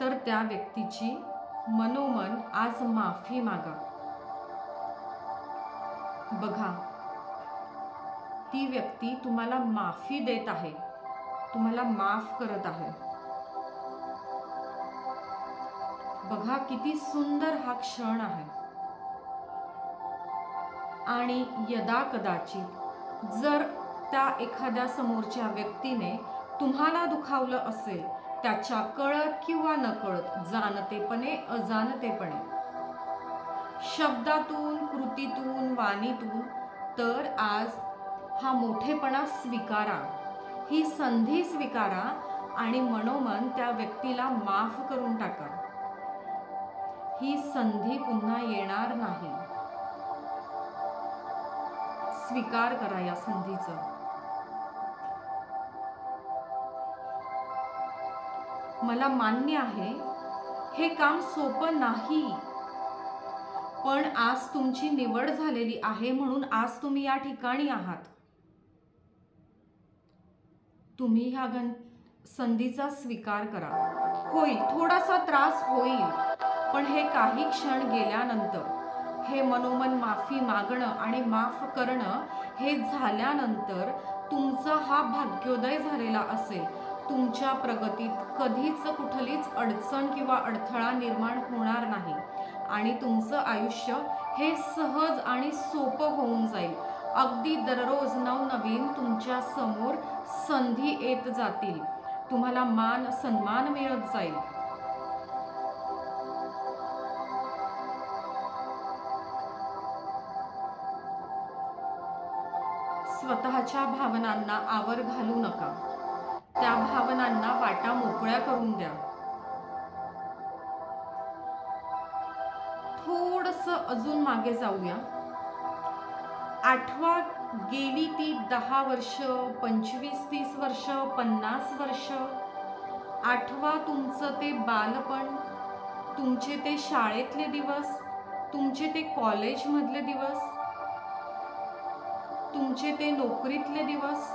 तर त्या व्यक्तीची मनोमन आज माफी मागा. बघा, ती व्यक्ती तुम्हाला माफी देत आहे, तुम्हाला माफ करत आहे. बघा, किती सुंदर हा क्षण आहे. आणि यदा कदाचित जर त्या एखाद्या समोरच्या व्यक्तीने तुम्हाला दुखावलं असेल, त्याच्या कळत किंवा नकळत, जाणतेपणे अजाणतेपणे, शब्दातून, कृतीतून, वाणीतून, तर आज हा मोठेपणा स्वीकारा, ही संधी स्वीकारा आणि मनोमन त्या व्यक्तीला माफ करून टाका. ही संधी पुन्हा येणार नाही. स्वीकार करा या संधीचा. मला मान्य आहे, हे काम सोपं नाही, पण आज तुमची निवड झालेली आहे म्हणून आज तुम्ही या ठिकाणी आहात. तुम्ही ह्या संधीचा स्वीकार करा. होईल, थोडासा त्रास होईल, पण हे काही क्षण गेल्यानंतर, हे मनोमन माफी मागणं आणि माफ करणं हे झाल्यानंतर तुमचा हा भाग्योदय झालेला असेल. तुमच्या प्रगतीत कधीच कुठलीच अडचण किंवा अडथळा निर्माण होणार नाही आणि तुमचं आयुष्य हे सहज आणि सोपं होऊन जाईल. अगदी दररोज नवनवीन तुमच्या समोर संधी येत जातील. तुम्हाला मान सन्मान मिळत जाईल. स्वतःच्या भावनांना आवर घालू नका. त्या भावनांना वाटा मोकळ्या करून द्या. थोडंसं अजून मागे जाऊया. आठवा, गेली ती 10 वर्ष, 25-30 वर्ष, 50 वर्ष. आठवा तुमचं ते बालपण, तुमचे ते शाळेतले दिवस, तुमचे ते कॉलेजमधले दिवस, तुमचे ते नोकरीतले दिवस.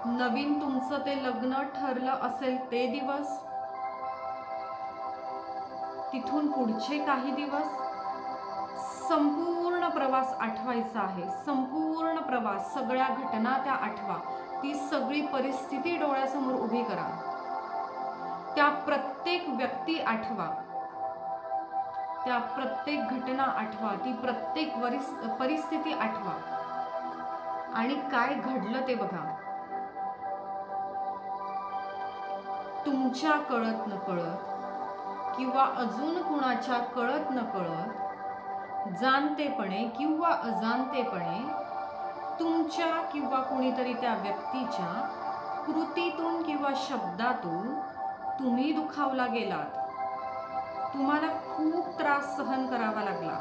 नवीन तुमचं ते लग्न ठरलं असेल ते दिवस, तिथून पुढचे काही दिवस, संपूर्ण प्रवास आठवायचा आहे. संपूर्ण प्रवास, सगळ्या घटना त्या आठवा. ती सगळी परिस्थिती डोळ्यासमोर उभी करा. त्या प्रत्येक व्यक्ती आठवा, त्या प्रत्येक घटना आठवा, ती प्रत्येक परिस्थिती आठवा आणि काय घडलं ते बघा. तुमच्या कळत नकळत किंवा अजून कुणाच्या कळत नकळत, जाणतेपणे किंवा अजाणतेपणे तुमच्या किंवा कोणीतरी त्या व्यक्तीच्या कृतीतून किंवा शब्दातून तुम्ही दुखावला गेलात. तुम्हाला खूप त्रास सहन करावा लागला.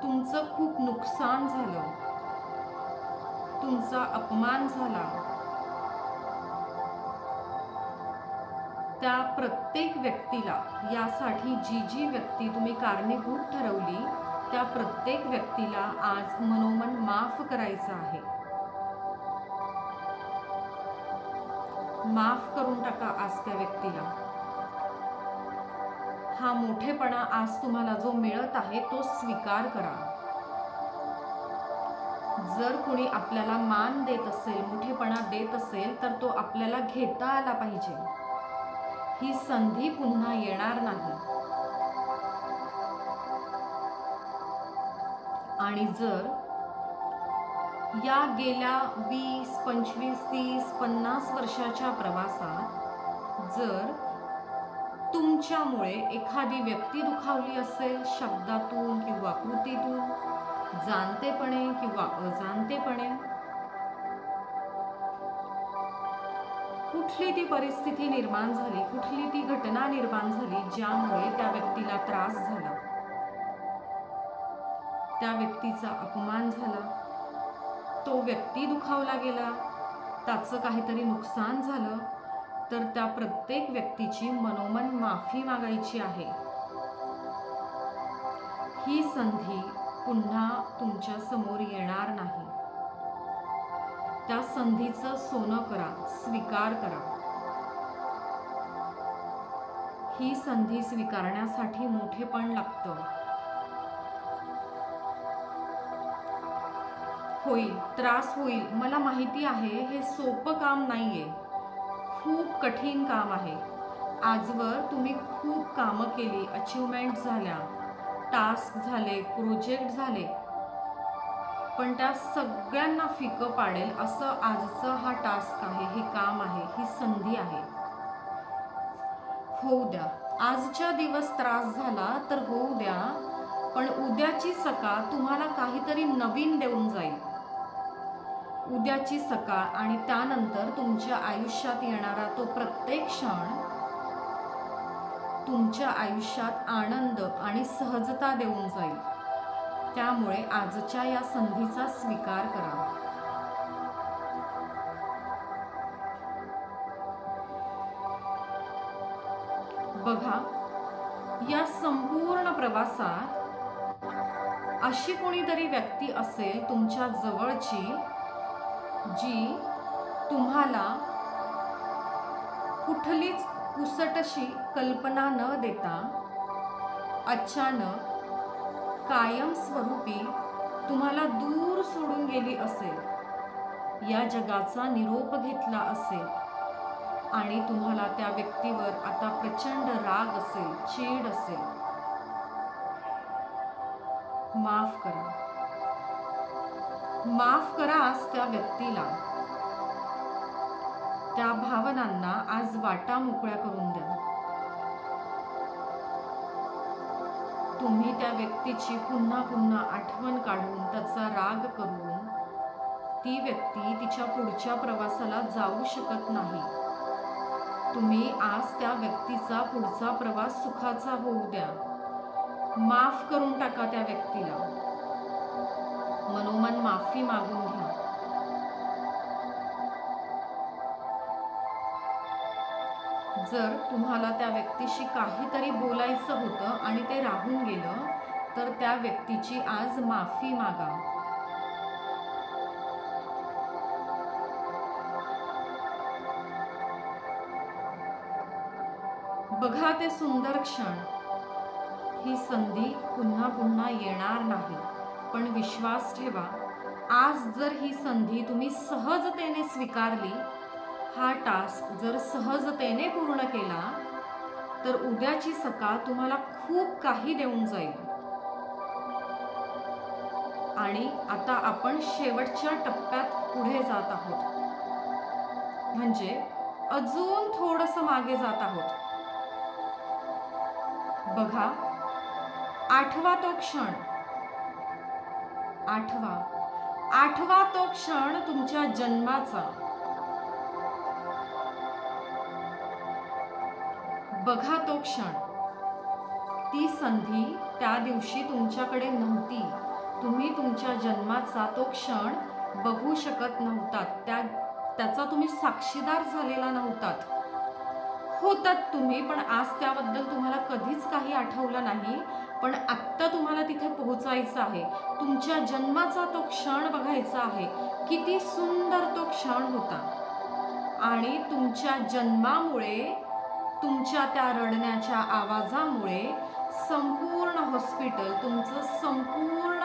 तुमचं खूप नुकसान झालं, तुमचा अपमान झाला. त्या प्रत्येक व्यक्तीला, यासाठी जी जी व्यक्ती तुम्ही कारणीभूत ठरवली, त्या प्रत्येक व्यक्तीला आज मनोमन माफ करायचं आहे. माफ करून टाका आज त्या व्यक्तीला. हा मोठेपणा आज तुम्हाला जो मिळत आहे तो स्वीकार करा. जर कोणी आपल्याला मान देत असेल, मोठेपणा देत असेल, तर तो आपल्याला घेता आला पाहिजे. ही संधी पुन्हा येणार नाही. आणि जर या गेल्या 20, 25, 30, 50 वर्षाच्या प्रवासात जर तुमच्यामुळे एखादी व्यक्ती दुखावली असेल, शब्दातून किंवा कृतीतून, जाणतेपणे किंवा अजाणतेपणे, कुठली ती परिस्थिती निर्माण झाली, कुठली ती घटना निर्माण झाली ज्यामुळे त्या व्यक्तीला त्रास झाला, त्या व्यक्तीचा अपमान झाला, तो व्यक्ती दुखावला गेला, त्याचं काहीतरी नुकसान झालं, तर त्या प्रत्येक व्यक्तीची मनोमन माफी मागायची आहे. ही संधी पुन्हा तुमच्या समोर येणार नाही. त्या संधीचं सोनं करा, स्वीकार करा. ही संधी स्वीकारण्यासाठी मोठेपण लागतं. होईल, त्रास होईल, मला माहिती आहे. हे सोपं काम नाहीये, खूप कठीण काम आहे. आजवर तुम्ही खूप कामं केली, अचिव्हमेंट झाल्या, टास्क झाले, प्रोजेक्ट झाले, पण त्या सगळ्यांना फिकं पाडेल असं आजचं हा टास्क आहे, हे काम आहे, ही संधी आहे. होऊ द्या. आजच्या दिवस त्रास झाला तर होऊ द्या, पण उद्याची सकाळ तुम्हाला काहीतरी नवीन देऊन जाईल. उद्याची सकाळ आणि त्यानंतर तुमच्या आयुष्यात येणारा तो प्रत्येक क्षण तुमच्या आयुष्यात आनंद आणि सहजता देऊन जाईल. त्यामुळे आजच्या या संधीचा स्वीकार करा. बघा, या संपूर्ण प्रवासात अशी कोणीतरी व्यक्ती असेल तुमच्या जवळची, जी तुम्हाला कुठलीच पुसटशी कल्पना न देता अचानक कायमस्वरूपी तुम्हाला दूर सोडून गेली असेल, या जगाचा निरोप घेतला असेल आणि तुम्हाला त्या व्यक्तीवर आता प्रचंड राग असेल, चीड असेल. माफ करा. माफ करा आज त्या व्यक्तीला. त्या भावनांना आज वाटा मोकळ्या करून द्या. तुम्ही त्या व्यक्तीची पुन्हा पुन्हा आठवण काढून, त्याचा राग करून ती व्यक्ती तिच्या पुढच्या प्रवासाला जाऊ शकत नाही. तुम्ही आज त्या व्यक्तीचा पुढचा प्रवास सुखाचा होऊ द्या. माफ करून टाका त्या व्यक्तीला. मनोमन माफी मागून घ्या. जर तुम्हाला त्या व्यक्तीशी काहीतरी बोलायचं होतं आणि ते राहून गेलं, तर त्या व्यक्तीची आज माफी मागा. बघा ते सुंदर क्षण. ही संधी पुन्हा पुन्हा येणार नाही, पण विश्वास ठेवा, आज जर ही संधी तुम्ही सहजतेने स्वीकारली, हा टास्क जर सहजतेने पूर्ण केला, तर उद्याची सकाळ तुम्हाला खूप काही देऊन जाईल. आणि आता आपण शेवटच्या टप्प्यात पुढे जात आहोत, म्हणजे अजून थोडंसं मागे जात आहोत. बघा, आठवा तो क्षण. आठवा तो क्षण तुमच्या जन्माचा. बघा तो क्षण. ती संधी त्या दिवशी तुमच्याकडे नव्हती. तुम्ही तुमच्या जन्माचा तो क्षण बघू शकत नव्हतात. त्याचा तुम्ही साक्षीदार झालेला नव्हतात. होतात तुम्ही, पण आज त्याबद्दल तुम्हाला कधीच काही आठवलं नाही. पण आत्ता तुम्हाला तिथे पोहोचायचं आहे. तुमच्या जन्माचा तो क्षण बघायचा आहे. किती सुंदर तो क्षण होता. आणि तुमच्या जन्मामुळे, तुमच्या त्या रडण्याच्या आवाजामुळे संपूर्ण हॉस्पिटल, तुमचं संपूर्ण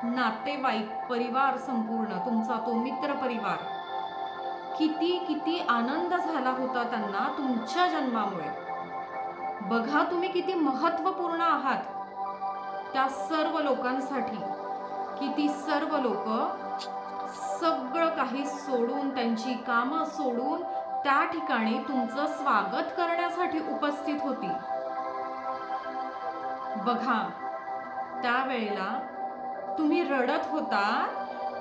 नातेवाईक परिवार, संपूर्ण तुमचा तो मित्र परिवार, किती आनंद झाला होता त्यांना तुमच्या जन्मामुळे. बघा तुम्ही किती महत्त्वपूर्ण आहात त्या सर्व लोकांसाठी. किती सर्व लोक सगळं काही सोडून, त्यांची कामं सोडून त्या ठिकाणी तुमचं स्वागत करण्यासाठी उपस्थित होती. बघा, त्यावेळेला तुम्ही रडत होता,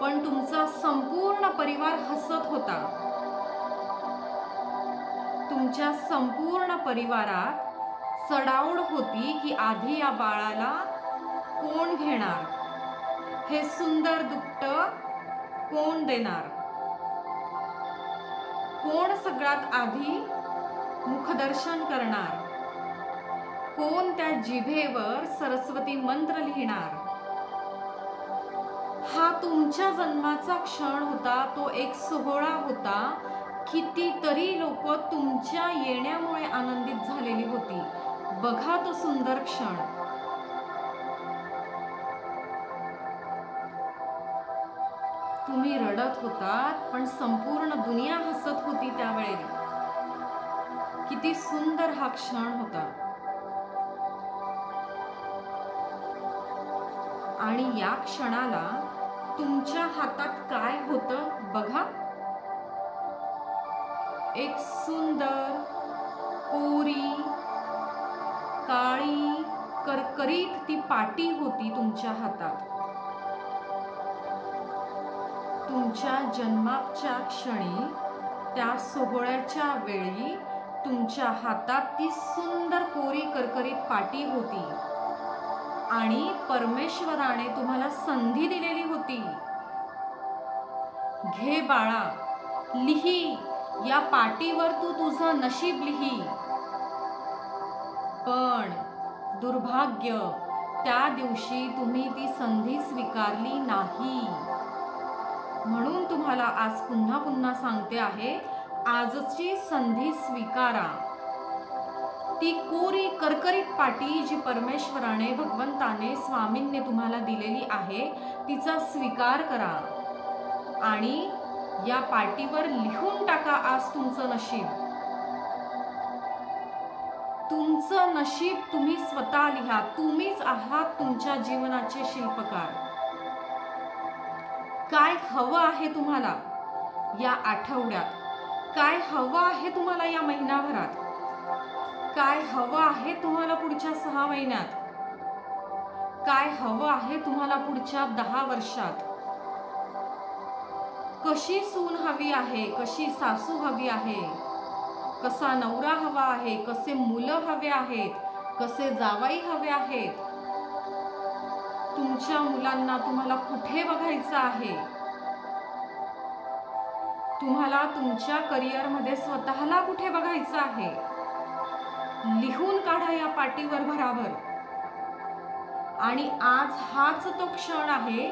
पण तुमचा संपूर्ण परिवार हसत होता. तुमच्या संपूर्ण परिवारात चढाओढ होती की आधी या बाळाला कोण घेणार, हे सुंदर दुपटं कोण देणार, कोण सगळ्यात आधी मुखदर्शन करणार, कोण त्या जिभेवर सरस्वती मंत्र लिहिणार. हा तुमच्या जन्माचा क्षण होता. तो एक सोहळा होता. कितीतरी लोक तुमच्या येण्यामुळे आनंदित झालेली होती. बघा तो सुंदर क्षण. तुम्ही रडत होतात, पण संपूर्ण दुनिया हसत होती त्यावेळेला. किती सुंदर हा क्षण होता. आणि या क्षणाला तुमच्या हातात काय होतं बघा. एक सुंदर कोरी काळी करकरीत ती पाटी होती तुमच्या हातात. तुमच्या जन्माच्या क्षणी, त्या सोहळ्याच्या वेळी तुमच्या हातात ती सुंदर कोरी करकरीत पाटी होती. आणि परमेश्वराने तुम्हाला संधी दिलेली होती. घे बाळा, लिही, या पाटीवर तू तुझं नशीब लिही. पण दुर्भाग्य, त्या दिवशी तुम्ही ती संधी स्वीकारली नाही. म्हणून तुम्हाला आज पुन्हा पुन्हा सांगते आहे, आजची संधी स्वीकारा. ती कोरी करकरीत पाटी जी परमेश्वराने, भगवंताने, स्वामींनी तुम्हाला दिलेली आहे, तिचा स्वीकार करा. आणि या पाटीवर लिहून टाका आज तुमचं नशीब. तुमचं नशीब तुम्ही स्वतः लिहा. तुम्हीच आहात तुमच्या जीवनाचे शिल्पकार. काय हवं आहे तुम्हाला या आठवड्यात? काय हवं आहे तुम्हाला या महिनाभरात? काय हवं आहे तुम्हाला पुढच्या 6 महिन्यात? काय हवं आहे तुम्हाला पुढच्या 10 वर्षात? कशी सून हवी आहे? कशी सासू हवी आहे? कसा नवरा हवा आहे? कसे मुलं हवे आहेत? कसे जावई हवे आहेत? तुमच्या मुलांना तुम्हाला कुठे बघायचं आहे? तुम्हाला तुमच्या करिअरमध्ये स्वतःला कुठे बघायचं आहे? लिहून काढा या पाटीवर भराभर. आणि आज हाच तो क्षण आहे,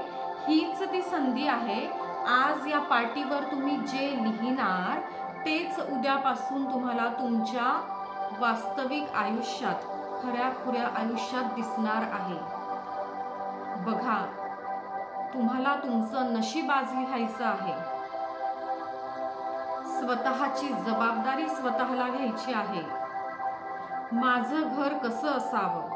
हीच ती संधी आहे. आज या पाटीवर तुम्ही जे लिहिणार तेच उद्यापासून तुम्हाला तुमच्या वास्तविक आयुष्यात, खऱ्या खुऱ्या आयुष्यात दिसणार आहे. बघा, तुम्हाला तुमचं नशीब आज लिहायचं आहे. स्वतःची जबाबदारी स्वतःला घ्यायची आहे. माझं घर कसं असावं?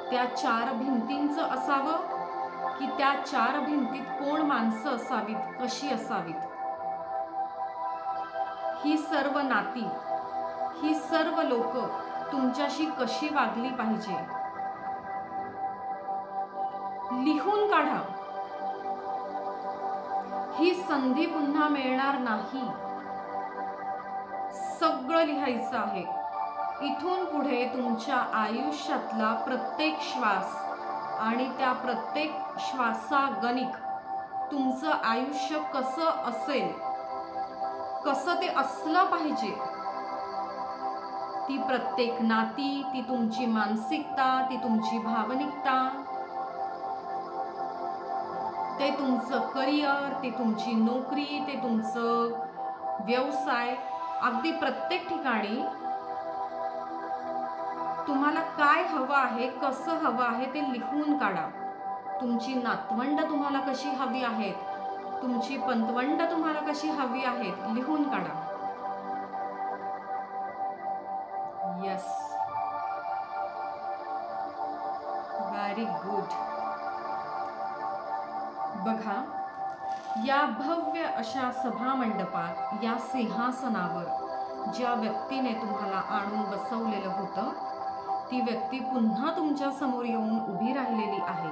त्या 4 भिंतींचं असावं की त्या 4 भिंतीत कोण माणसं असावीत, कशी असावीत? ही सर्व नाती, ही सर्व लोक तुमच्याशी कशी वागली पाहिजे लिहून काढा. ही संधी पुन्हा मिळणार नाही. सगळं लिहायचं आहे. इथून पुढे तुमच्या आयुष्यातला प्रत्येक श्वास आणि त्या प्रत्येक श्वासागणिक तुमचं आयुष्य कसं असेल, कसं ते असलं पाहिजे, ती प्रत्येक नाती, ती तुमची मानसिकता, ती तुमची भावनिकता, ते तुमचं करिअर, ते तुमची नोकरी, ते तुमचं व्यवसाय, अगदी प्रत्येक ठिकाणी तुम्हाला काय हवं आहे, कसं हवं आहे ते लिहून काढा. तुमची नातवंड तुम्हाला कशी हवी आहेत, तुमची पंतवंड तुम्हाला कशी हवी आहेत, लिहून काढा. Yes, very good. बघा, या भव्य अशा सभा मंडपात, या सिंहासनावर ज्या व्यक्तीने तुम्हाला आणून बसवलेलं होतं, ती व्यक्ती पुन्हा तुमच्या समोर येऊन उभी राहिलेली आहे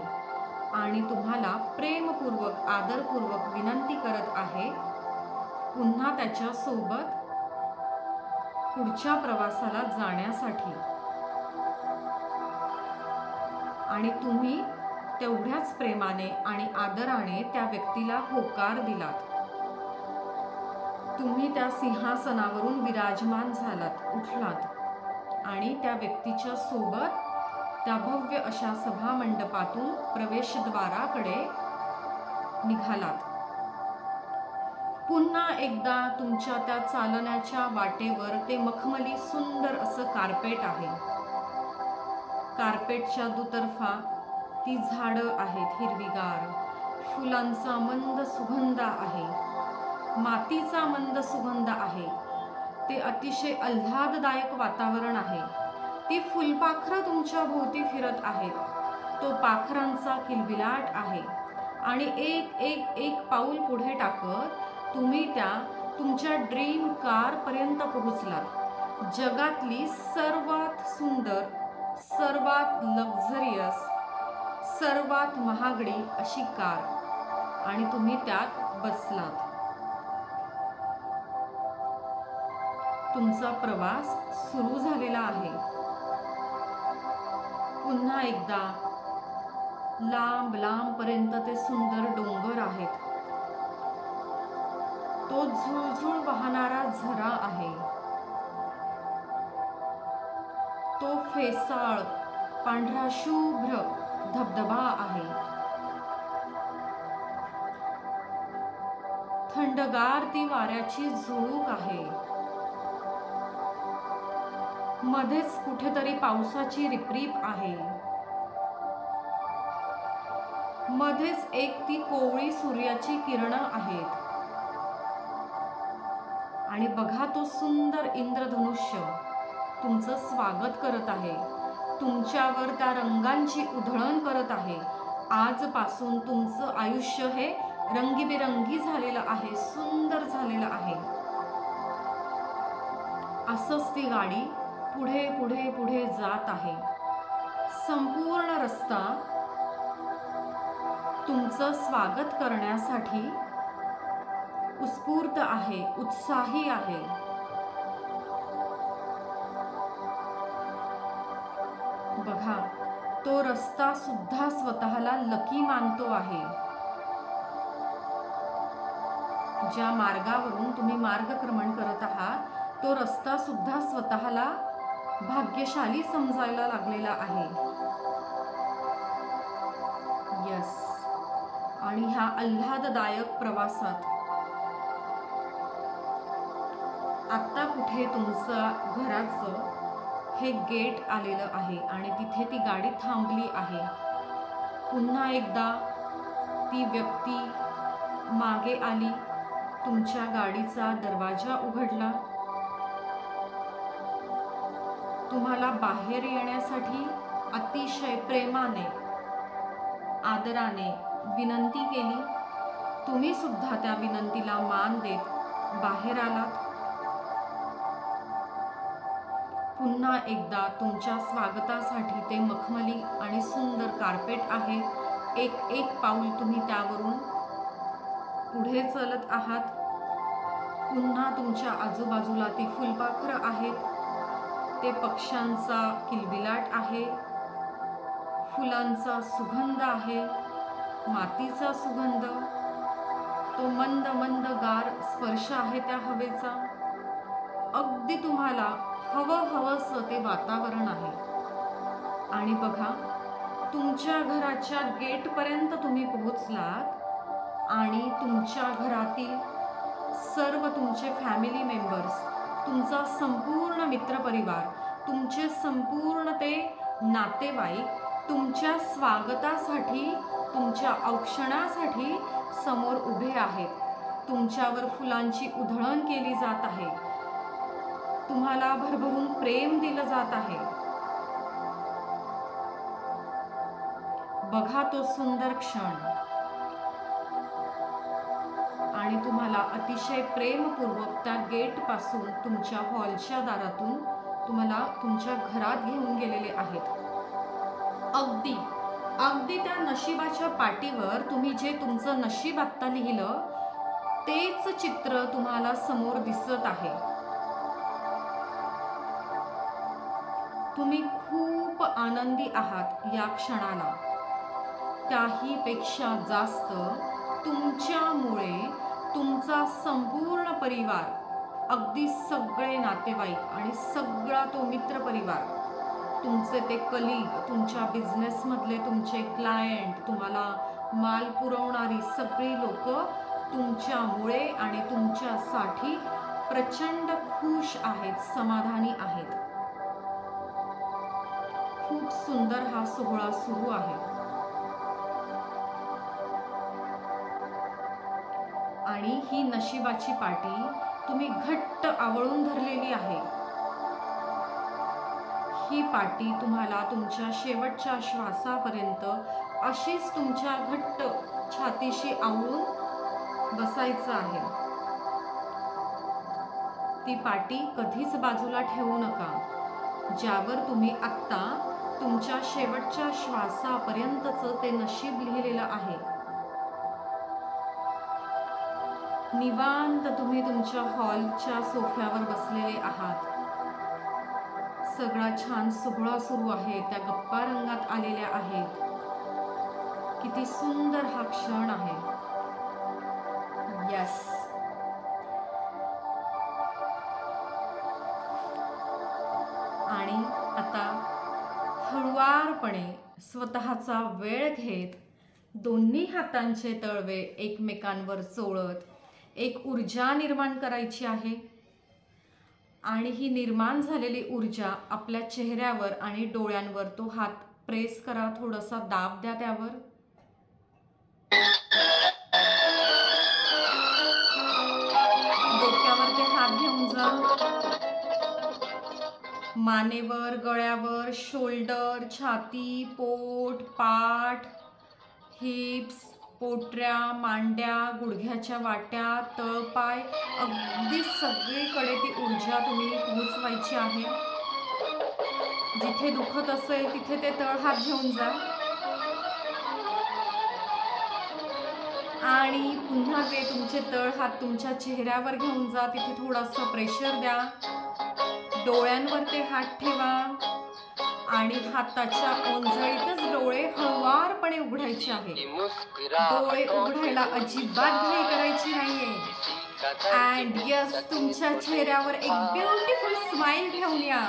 आणि तुम्हाला प्रेमपूर्वक, आदरपूर्वक विनंती करत आहे, पुन्हा त्याच्या सोबत पुढच्या प्रवासाला जाण्यासाठी. आणि तुम्ही तेवढ्याच प्रेमाने आणि आदराने त्या व्यक्तीला होकार दिलात. तुम्ही त्या सिंहासनावरून विराजमान झालात, उठलात आणि त्या व्यक्तीच्या सोबत त्या भव्य अशा सभा मंडपातून प्रवेशद्वाराकडे निघालात. पुन्हा एकदा तुमच्या त्या चालण्याच्या वाटेवर ते मखमली सुंदर असं कार्पेट आहे. कार्पेटच्या दुतर्फा ती झाडं आहेत हिरवीगार, फुलांचा मंद सुगंध आहे, मातीचा मंद सुगंध आहे. ते अतिशय आल्हाददायक वातावरण आहे. ती फुलपाखरं तुमच्या भोवती फिरत आहेत. तो पाखरांचा किलबिलाट आहे आणि एक एक एक पाऊल पुढे टाकत तुम्ही त्या तुमच्या ड्रीम कार पर्यंत पोहोचलात. जगातली सर्वात सुंदर, सर्वात लक्झरियस, सर्वात महागडी अशी कार, आणि तुम्ही त्यात बसलात. तुमचा प्रवास सुरू झालेला आहे. पुन्हा एकदा लांब लांब पर्यंत ते सुंदर डोंगर आहेत. तो झुळझुळ वाहणारा झरा आहे. तो फेसाळ पांढरा शुभ्र धबधबा आहे. थंडगार ती वाऱ्याची झुळूक आहे. मध्येच कुठेतरी पावसाची रिपरिप आहे. मध्येच एक ती कोवळी सूर्याची किरणं आहेत. आणि बघा, तो सुंदर इंद्रधनुष्य तुमचं स्वागत करत आहे. तुमच्यावर त्या रंगांची उधळण करत आहे. आजपासून तुमचं आयुष्य हे रंगीबेरंगी झालेलं आहे, सुंदर झालेलं आहे. असंच ती गाडी पुढे पुढे पुढे जात आहे. संपूर्ण रस्ता तुमचं स्वागत करण्यासाठी उत्स्फूर्त आहे, उत्साही आहे. बघा, तो रस्ता सुद्धा स्वतःला लकी मानतो आहे. ज्या मार्गावरून तुम्ही मार्गक्रमण करत आहात, तो रस्ता सुद्धा स्वतःला भाग्यशाली समजायला लागलेला आहे. यस. आणि ह्या आल्हाददायक प्रवासात आत्ता कुठे तुमचं घराचं हे गेट आलेलं आहे आणि तिथे ती गाडी थांबली आहे. पुन्हा एकदा ती व्यक्ती मागे आली, तुमच्या गाडीचा दरवाजा उघडला, तुम्हाला बाहेर येण्यासाठी अतिशय प्रेमाने आदराने विनंती केली. तुम्ही सुद्धा त्या विनंतीला मान देत बाहेर आलात. पुन्हा एकदा तुमच्या स्वागतासाठी ते मखमली आणि सुंदर कार्पेट आहे. एक एक पाऊल तुम्ही त्यावरून पुढे चलत आहात. पुन्हा तुमच्या आजूबाजूला ती फुलपाखरं आहेत, ते पक्ष्यांचा किलबिलाट आहे, फुलांचा सुगंध आहे, मातीचा सुगंध, तो मंद मंद गार स्पर्श आहे त्या हवेचा. अगदी तुम्हाला हवंसं ते वातावरण आहे. आणि बघा, तुमच्या घराच्या गेटपर्यंत तुम्ही पोहोचलात आणि तुमच्या घरातील सर्व तुमचे फॅमिली मेंबर्स, तुमचा संपूर्ण मित्रपरिवार, तुमचे संपूर्ण ते नातेवाईक तुमच्या स्वागतासाठी, तुमच्या औक्षणासाठी समोर उभे आहेत. तुमच्यावर फुलांची उधळण केली जात आहे, तुम्हाला भरभरून प्रेम दिलं जात आहे. बघा तो सुंदर क्षण. आणि तुम्हाला अतिशय प्रेमपूर्वक त्या गेट पासून, तुमच्या हॉलच्या दारातून तुम्हाला तुमच्या घरात घेऊन गेलेले आहेत. अगदी अगदी त्या नशिबाच्या पाटीवर तुम्ही जे तुमचं नशीब आत्ता लिहिलं, तेच चित्र तुम्हाला समोर दिसत आहे. तुम्ही खूप आनंदी आहात या क्षणाला. त्याहीपेक्षा जास्त तुमच्यामुळे तुमचा संपूर्ण परिवार, अगदी सगळे नातेवाईक आणि सगळा तो मित्रपरिवार, तुमचे ते कलीग, तुमच्या बिझनेसमधले तुमचे क्लायंट, तुम्हाला माल पुरवणारी सगळी लोक तुमच्यामुळे आणि तुमच्यासाठी प्रचंड खुश आहेत, समाधानी आहेत. खूप सुंदर हा सोहळा सुरू आहे. आणि ही नशिबाची पाटी तुम्ही घट्ट आवळून धरलेली आहे. ही पाटी तुम्हाला तुमच्या शेवटच्या श्वासापर्यंत अशीच तुमच्या घट्ट छातीशी आवळून बसायचं आहे. ती पाटी कधीच बाजूला ठेवू नका, ज्यावर तुम्ही आत्ता तुमच्या शेवटच्या श्वासापर्यंतचं ते नशीब लिहिलेलं आहे. निवांत तुम्ही तुमच्या हॉलच्या सोफ्यावर बसलेले आहात. सगळा छान सोहळा सुरू आहे, त्या गप्पा रंगात आलेल्या आहेत. किती सुंदर हा क्षण आहे. यस, आणि आता हळुवारपणे स्वतःचा वेळ घेत दोन्ही हातांचे तळवे एकमेकांवर चोळत एक ऊर्जा निर्माण करायची आहे. आणि ही निर्माण झालेली ऊर्जा आपल्या चेहऱ्यावर आणि डोळ्यांवर तो हात प्रेस करा, थोडासा दाब द्या त्यावर. डोक्यावर ते हात घेऊन जा, मानेवर, गळ्यावर, शोल्डर, छाती, पोट, पाठ, हिप्स, पोटऱ्या, मांड्या, गुडघ्याच्या वाट्या, तळपाय, अगदी सगळीकडे ती ऊर्जा तुम्ही पोहोचवायची आहे. जिथे दुखत असेल तिथे ते तळ हात घेऊन जा आणि पुन्हा ते तुमचे तळ हात तुमच्या चेहऱ्यावर घेऊन जा. तिथे थोडासा प्रेशर द्या. डोळ्यांवर ते हात ठेवा आणि हाताच्या ओंजळीतच डोळे हळुवारपणे उघडायचे आहे. डोळे उघडायला अजिबात घाई करायची नाहीये. अँड यस, तुमच्या चेहऱ्यावर एक ब्युटिफुल स्माइल घेऊन या.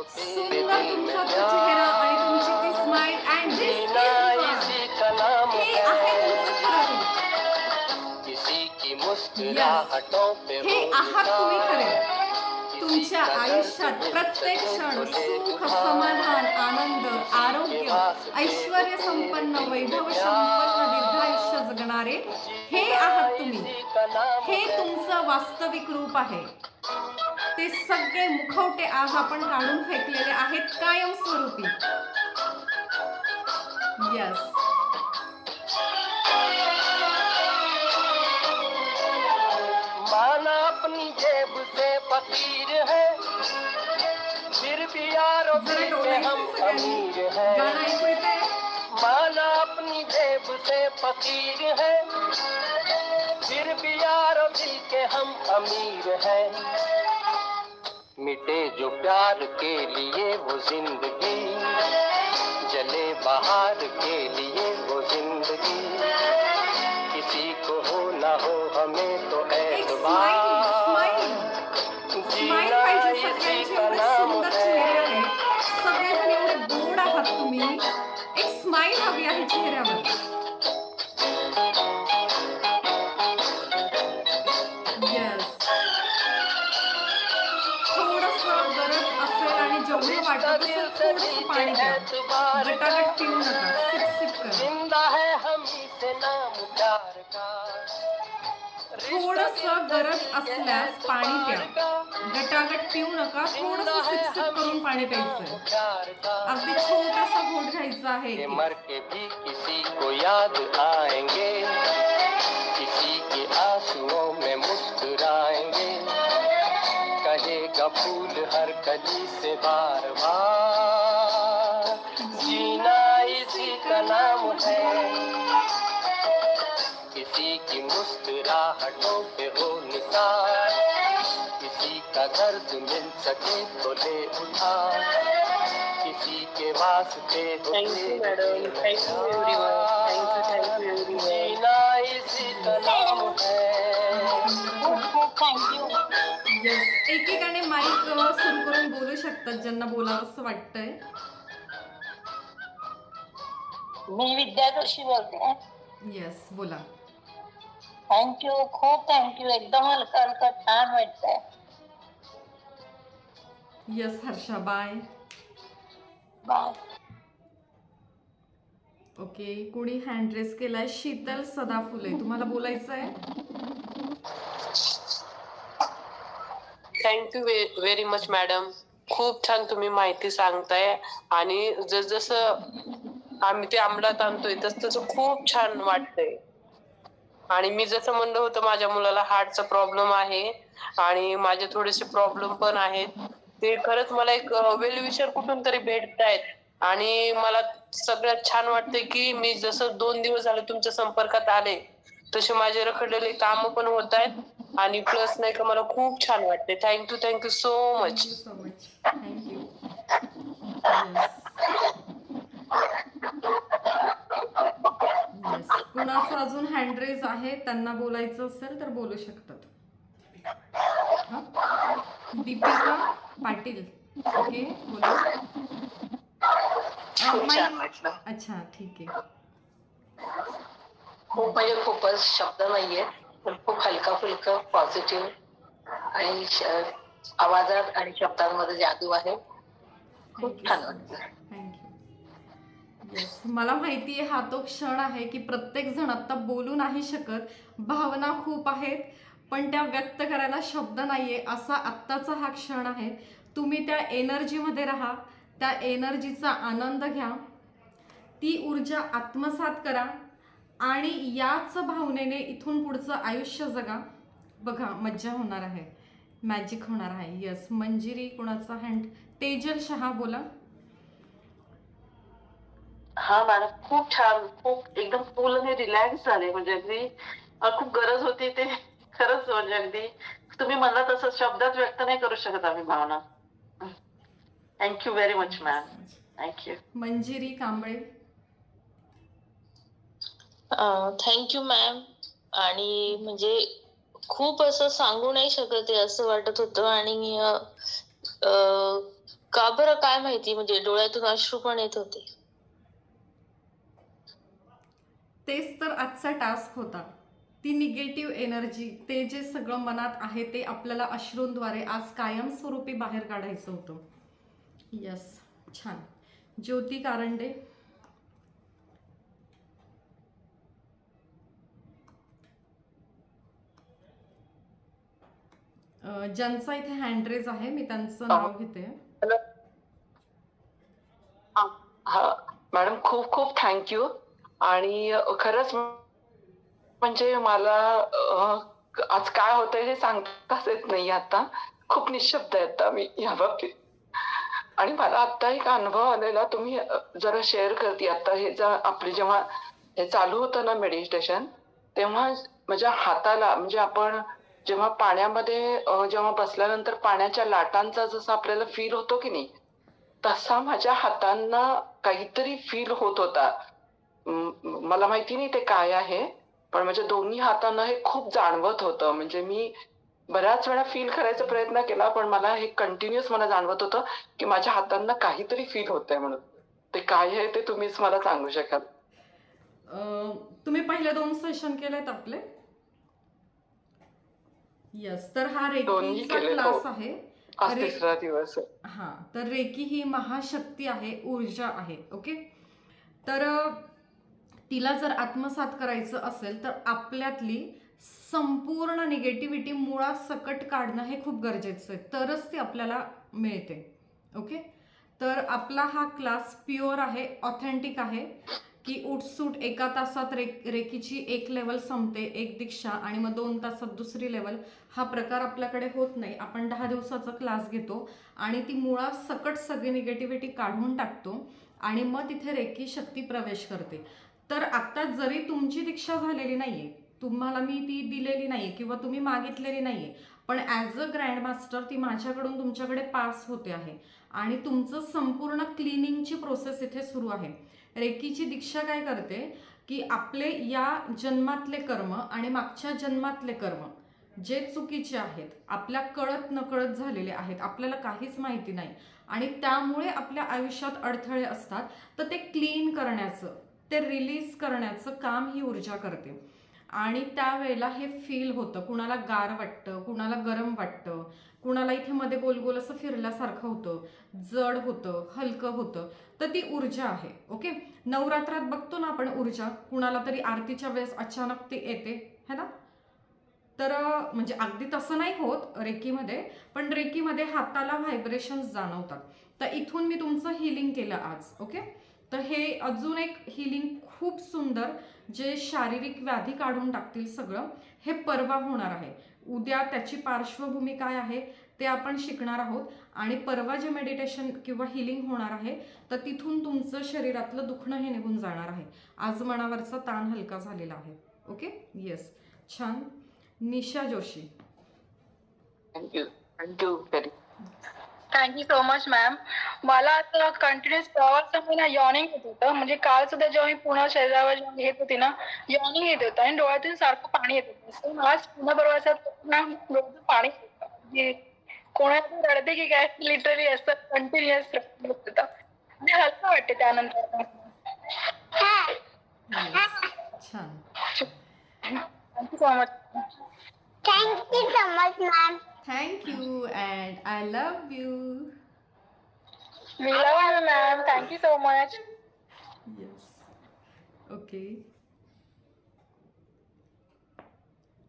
सुंदर तुमचा तो चेहरा आणि तुमची ती स्माइल. अँड दिस हे आहे तुमचं खरं. मुस्कुराहटों पे हे हो आहात तुम्ही खरे. निखार, तुमच्या किसी का आयुष्यात दर्द मिल प्रत्येक सके क्षण तो ले सुख, उधार, समाधान, आनंद, किसी के आरोग्य, वास्ते ऐश्वर्य हो संपन्न, तेरे दिल वैभव में संपन्न दीर्घायुष्य प्यार, जगणारे हे जीना आहात तुम्ही. इसी का नाम हे है. तुमचं वास्तविक रूप आहे. ते सगळे मुखवटे आज आपण काढून फेकलेले आहेत कायमस्वरूपी. यस. माना अपनी जेब से फकीर है, फिर भी यारों जरा दिल में डोलायचं हम सगळ्यांनी. अमीर गाणं है. ऐकू येतंय? माना अपनी जेब से फकीर है, फिर भी यारों दिल के हम अमीर है. मिटे जो प्यार के लिए वो जिंदगी, जले बाहर के लिए वो जिंदगी, किसी को हो ना हो हमें तो एक एतबार, स्माइल जीना पाहिजे इसी सगळ्यांचे. का एवढे नाम सुंदर चेहरे है. आहेत. सगळेजण एवढे गोड आहात तुम्ही. एक स्माइल हवी आहे चेहऱ्यावर. येस. थोडस गरज असेल आणि जेवढं वाटत असेल थोडस पाणी प्या. गटागट पिऊ नका. सिप सिप करा. जिंदा है हम से नाम प्यार का. थोडस गरज असल्यास पाणी प्या. गटागट पिऊ नका. थोडस सिप सिप करून पाणी प्यायचंय. अगदी छोटासा घोट घ्यायचा आहे. के एक. मर के भी किसी को याद आएंगे, किसी के आंसुओं में मुस्कुराएंगे, कहेगा फूल हर कली से बार बार, जीना इसी का नाम है. किसी की मुस्कुराहटों पे हो निसार, किसी का दर्द मिल सके तो ले उधार, किसी के वास्ते हो thank you madam. Thank you everyone. Thank you. जीना इसी का नाम है. खूप थँक्यू. येस. एकेकाने माईक सुरू करून बोलू शकतात ज्यांना बोलावंसं वाटतंय. मी विद्या जोशी बोलते. येस बोला. थँक्यू. खूप थँक्यू. एकदम हलका हलका छान वाटतंय. Yes Harsha bye. Bye. Okay. कोणी हँड रेस केलाय? शीतल सदाफुले. तुम्हाला बोलायचं आहे? Thank you very much madam. खूप छान तुम्ही माहिती सांगताय आणि जसं आम्ही ते अंमलात आणतोय तसं खूप छान वाटतंय. आणि मी जसं म्हणलं होतं माझ्या मुलाला हार्टचा प्रॉब्लेम आहे आणि माझे थोडेसे प्रॉब्लेम पण आहेत. ते खरंच मला एक वेलविशर कुठून तरी भेटतायत आणि मला सगळ्यात छान वाटतंय की मी जसं 2 दिवस झाले तुमच्या संपर्कात आले तसे माझे रखडलेले काम पण होत आहेत आणि प्लस नाही का मला खूप छान वाटते. Thank you so much. Thank you so much. Thank you. Yes. Yes. कुणाचं अजून हँड रेज आहे? त्यांना बोलायचं असेल तर बोलू शकतात. हा? दीपिका पाटील. ओके बोला. खूप छान वाटलं. अच्छा ठीक आहे. खूप म्हणजे खूपच शब्द नाहीये पण खूप हलका फुलका पॉझिटिव्ह आणि आवाजात आणि शब्दांमध्ये जादू आहे. खूप छान वाटलं. थँक्यू. येस. मला माहिती आहे हा तो क्षण आहे की प्रत्येक जण आता बोलू नाही शकत. भावना खूप आहेत पण त्या व्यक्त करायला शब्द नाहीये. असा आत्ताचा हा क्षण आहे. तुम्ही त्या एनर्जीमध्ये राहा. त्या एनर्जीचा आनंद घ्या. ती ऊर्जा आत्मसात करा आणि याच भावनेने इथून पुढचं आयुष्य जगा. बघा मज्जा होणार आहे. मॅजिक होणार आहे. येस. मंजिरी कुणाचा हँड? तेजल शहा बोला. हा मॅडम खूप छान. खूप एकदम फुल आणि रिलॅक्स झाले. म्हणजे अगदी खूप गरज होती ते. खरंच म्हणजे अगदी तुम्ही म्हणला तसं शब्दात व्यक्त नाही करू शकत आम्ही भावना. Thank you very much ma'am. Thank you. Manjiri Kamble. Thank you ma'am. आणि म्हणजे खूप असं सांगू नाही शकत आहे असं वाटत होतं आणि का बरं काय माहिती म्हणजे डोळ्यातून अश्रू पण येत होते. तेच तर आजचा टास्क होता. ती निगेटिव्ह एनर्जी, ते जे सगळं मनात आहे ते आपल्याला अश्रूंद्वारे आज कायमस्वरूपी बाहेर काढायचं होतं. यस, छान. ज्योती कारंडे, ज्यांचा इथे हँडरेज आहे मी त्यांचं नाव घेते. हा मॅडम, खूप खूप थँक्यू. आणि खरंच म्हणजे मला आज काय होतंय हे सांगताच येत नाही. आता खूप निशब्द आहे आता मी या बाबतीत. आणि मला आता एक अनुभव आलेला, तुम्ही जरा शेअर करते. आता हे आपली जेव्हा हे चालू होतं ना मेडिटेशन, तेव्हा माझ्या हाताला म्हणजे आपण जेव्हा पाण्यामध्ये जेव्हा बसल्यानंतर पाण्याच्या लाटांचा जसा आपल्याला फील होतो की नाही, तसा माझ्या हातांना काहीतरी फील होत होता. मला माहिती नाही ते काय आहे, पण माझ्या दोन्ही हातांना हे खूप जाणवत होतं. म्हणजे मी बऱ्याच वेळा फील करायचा प्रयत्न केला, पण मला हे कंटिन्युअस मला जाणवत होतं की माझ्या हातांना काहीतरी फील होतंय म्हणून. ते काय आहे ते तुम्हीच मला सांगू शकाल? तुम्ही पहिले 2 सेशन केलेत आपले? यस. तर हा रेकीचा क्लास आहे. आज तिसरा दिवस आहे. हा, तर रेकी ही महाशक्ती आहे, ऊर्जा आहे. ओके, तर तिला जर आत्मसात करायचं असेल तर आपल्यातली संपूर्ण निगेटिव्हिटी मुळासकट काढणं हे खूप गरजेचं आहे, तरच ती आपल्याला मिळते. ओके, तर आपला हा क्लास प्युअर आहे, ऑथेंटिक आहे की उठसूट 1 तासात रेकीची 1 लेवल संपते, 1 दीक्षा, आणि मग 2 तासात दुसरी लेवल. हा प्रकार आपल्याकडे होत नाही. आपण 10 दिवसाचा क्लास घेतो आणि ती मुळासकट सगळी निगेटिव्हिटी काढून टाकतो आणि मग तिथे रेकी शक्ती प्रवेश करते. तर आता जरी तुमची दीक्षा झालेली नाहीये, तुम्हाला मी ती दिलेली नाही किंवा तुम्ही मागितलेली नाहीये, पण ॲज अ ग्रँड मास्टर ती माझ्याकडून तुमच्याकडे पास होते आहे आणि तुमचं संपूर्ण क्लिनिंगची प्रोसेस इथे सुरू आहे. रेकीची दीक्षा काय करते की आपले या जन्मातले कर्म आणि मागच्या जन्मातले कर्म जे चुकीचे आहेत, आपल्या कळत नकळत झालेले आहेत, आपल्याला काहीच माहिती नाही आणि त्यामुळे आपल्या आयुष्यात अडथळे असतात, तर ते क्लीन करण्याचं, ते रिलीज करण्याचं काम ही ऊर्जा करते. आणि त्यावेळेला हे फील होतं, कुणाला गार वाटतं, कुणाला गरम वाटतं, कुणाला इथे मध्ये गोल गोल असं फिरल्यासारखं होतं, जड होतं, हलकं होतं, तर ती ऊर्जा आहे. ओके, नवरात्रात बघतो ना आपण ऊर्जा, कुणाला तरी आरतीच्या वेळेस अचानक ती येते है ना. तर म्हणजे अगदी तसं नाही होत रेकीमध्ये, पण रेकीमध्ये हाताला व्हायब्रेशन्स जाणवतात. तर इथून मी तुमचं हिलिंग केलं आज. ओके, तर हे अजून एक हिलिंग खूप सुंदर, जे शारीरिक व्याधी काढून टाकतील सगळं, हे परवा होणार आहे. उद्या त्याची पार्श्वभूमी काय आहे ते आपण शिकणार आहोत आणि परवा जे मेडिटेशन किंवा हिलिंग होणार आहे, तर तिथून तुमचं शरीरातलं दुखणं हे निघून जाणार आहे. आज मनावरचा ताण हलका झालेला आहे. ओके, येस, छान. Nisha Joshi, thank you thank you very. Thank you so much ma'am. मला आता कंटिन्युअस प्रवासामध्ये ना यॉर्निंग येत होतं. म्हणजे काल सुद्धा जेव्हा मी पूर्ण शरीरावर जेव्हा घेत होती ना, यॉर्निंग येत होतं आणि डोळ्यातून सारखं पाणी येत होतं. मला पूर्ण प्रवासात ना डोळ्यातून पाणी येत होतं. कोणाला रडते की काय, लिटरली असं कंटिन्युअस होतं आणि हलकं वाटते त्यानंतर. छान. Thank you so much. Thank you so much, ma'am. Thank you and I love you. We love you, ma'am. Thank you so much. Yes. Okay.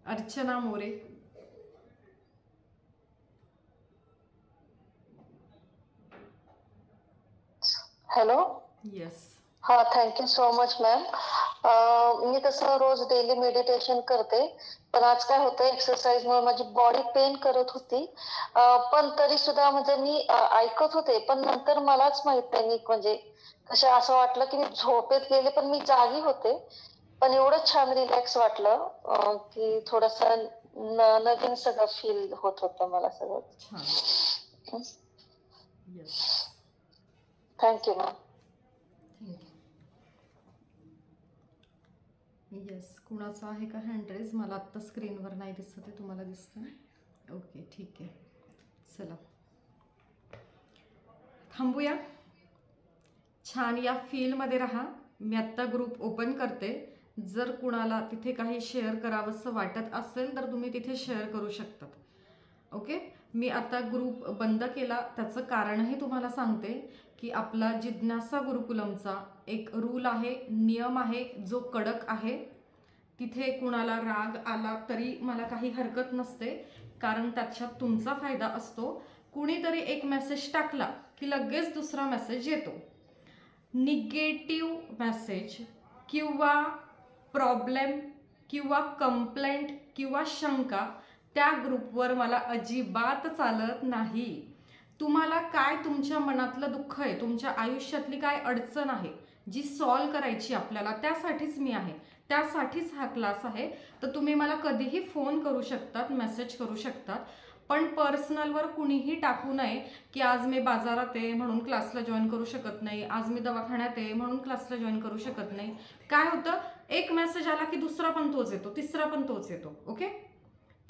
Archana More. Hello. Yes. हा, थँक्यू सो मच मॅम. मी तसं रोज daily meditation करते, पण आज काय होतं, exercise मुळे माझी body pain करत होती. पण तरी सुद्धा म्हणजे मी ऐकत होते, पण नंतर मलाच माहित नाही म्हणजे कसं असं वाटलं की मी झोपेत गेले, पण मी जागी होते. पण एवढं छान रिलॅक्स वाटलं की थोडस नवीन सगळं फील होत होतं मला सगळं. छान. Yes. Thank you ma'am. येस, कुणाचा आहे का हँडरेज? मला आत्ता स्क्रीनवर नाही दिसत आहे, तुम्हाला दिसतं? ओके, ठीक आहे, चला थांबूया. छान, या फीलमध्ये राहा. मी आत्ता ग्रुप ओपन करते. जर कुणाला तिथे काही शेअर करावंसं वाटत असेल तर तुम्ही तिथे शेअर करू शकतात. ओके, मी आता ग्रुप बंद केला, त्याचं कारणही तुम्हाला सांगते की आपला जिज्ञासा गुरुकुलमचा एक रूल आहे, नियम आहे जो कडक आहे. तिथे कुणाला राग आला तरी मला काही हरकत नसते, कारण त्याच्यात तुमचा फायदा असतो. कुणीतरी एक मेसेज टाकला की लगेच दुसरा मेसेज येतो. निगेटिव्ह मेसेज किंवा प्रॉब्लेम किंवा कंप्लेंट किंवा शंका त्या ग्रुपवर मला अजिबात चालत नाही. तुम्हाला काय तुमच्या मनातलं दुःख आहे, तुमच्या आयुष्यातली काय अडचण आहे जी सॉल्व करायची आपल्याला, त्यासाठीच मी आहे, त्यासाठीच हा क्लास आहे. तर तुम्ही मला कधीही फोन करू शकतात, मेसेज करू शकतात, पण पर्सनलवर कुणीही टाकू नये की आज मी बाजारात आहे म्हणून क्लासला जॉईन करू शकत नाही, आज मी दवाखान्यात आहे म्हणून क्लासला जॉईन करू शकत नाही. काय होतं, एक मेसेज आला की दुसरा पण तोच येतो, तिसरा पण तोच येतो. ओके,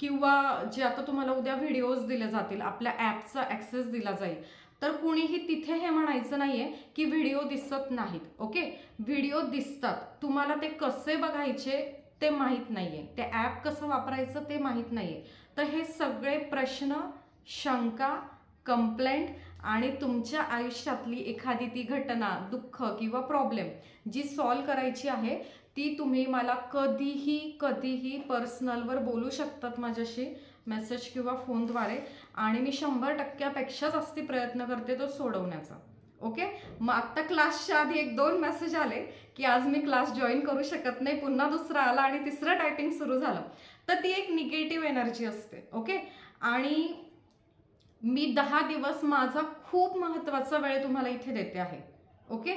किंवा जे आता तुम्हाला उद्या व्हिडिओज दिले जातील, आपल्या ॲपचा ॲक्सेस दिला जाईल, तर कुणीही तिथे हे म्हणायचं नाही आहे की व्हिडिओ दिसत नाहीत. ओके, व्हिडिओ दिसतात, तुम्हाला ते कसे बघायचे ते माहीत नाही आहे, ते ॲप कसं वापरायचं ते माहीत नाही आहे. तर हे सगळे प्रश्न, शंका, कंप्लेंट आणि तुमच्या आयुष्यातली एखादी ती घटना, दुःख किंवा प्रॉब्लेम जी सॉल्व करायची आहे ती तुम्ही मला कधीही कधीही पर्सनलवर बोलू शकतात माझ्याशी, मेसेज किंवा फोनद्वारे, आणि मी 100%पेक्षा जास्ती प्रयत्न करते तो सोडवण्याचा. ओके, मग आत्ता क्लासच्या आधी 1-2 मेसेज आले की आज मी क्लास जॉईन करू शकत नाही, पुन्हा दुसरा आला आणि तिसरं टायपिंग सुरू झालं, तर ती एक निगेटिव्ह एनर्जी असते. ओके, आणि मी 10 दिवस माझा खूप महत्त्वाचा वेळ तुम्हाला इथे देते आहे. ओके,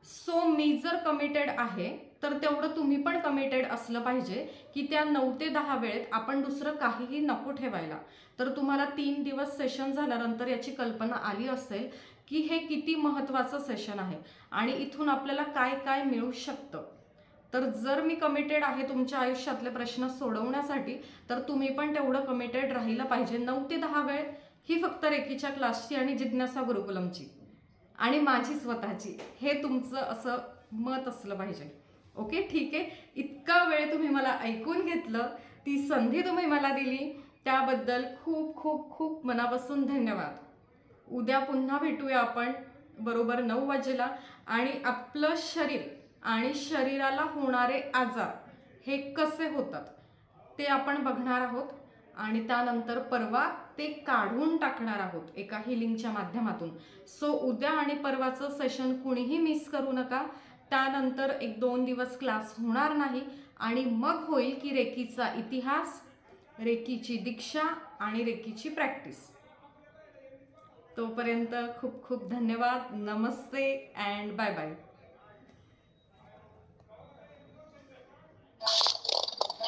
सो मी जर कमिटेड आहे तर तेवढं तुम्ही पण कमिटेड असलं पाहिजे की त्या 9 ते 10 वेळेत आपण दुसरं काहीही नको ठेवायला. तर तुम्हाला 3 दिवस सेशन झाल्यानंतर याची कल्पना आली असेल की हे किती महत्त्वाचं सेशन आहे आणि इथून आपल्याला काय काय मिळू शकतं. तर जर मी कमिटेड आहे तुमच्या आयुष्यातले प्रश्न सोडवण्यासाठी, तर तुम्ही पण तेवढं कमिटेड राहिलं पाहिजे. 9 ते 10 वेळ ही फक्त रेकीच्या क्लासची आणि जिज्ञासा गुरुकुलमची आणि माझी स्वतःची, हे तुमचं असं मत असलं पाहिजे. ओके, ठीक आहे, इतका वेळ तुम्ही मला ऐकून घेतलं, ती संधी तुम्ही मला दिली, त्याबद्दल खूप खूप खूप मनापासून धन्यवाद. उद्या पुन्हा भेटूया आपण बरोबर 9 वाजेला, आणि आपलं शरीर आणि शरीराला होणारे आजार हे कसे होतात ते आपण बघणार आहोत, आणि त्यानंतर परवा ते काढून टाकणार आहोत एका हिलिंगच्या माध्यमातून. सो उद्या आणि परवाचं सेशन कुणीही मिस करू नका. त्यानंतर 1-2 दिवस क्लास होणार नाही आणि मग होईल की रेकीचा इतिहास, रेकीची दीक्षा आणि रेकीची प्रॅक्टिस. तोपर्यंत खूप खूप धन्यवाद. नमस्ते and bye bye.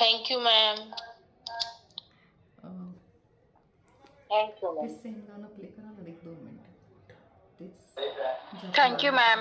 Thank you ma'am. Same गाणं प्ले करा ना 1-2 मिनिट. Thank you ma'am.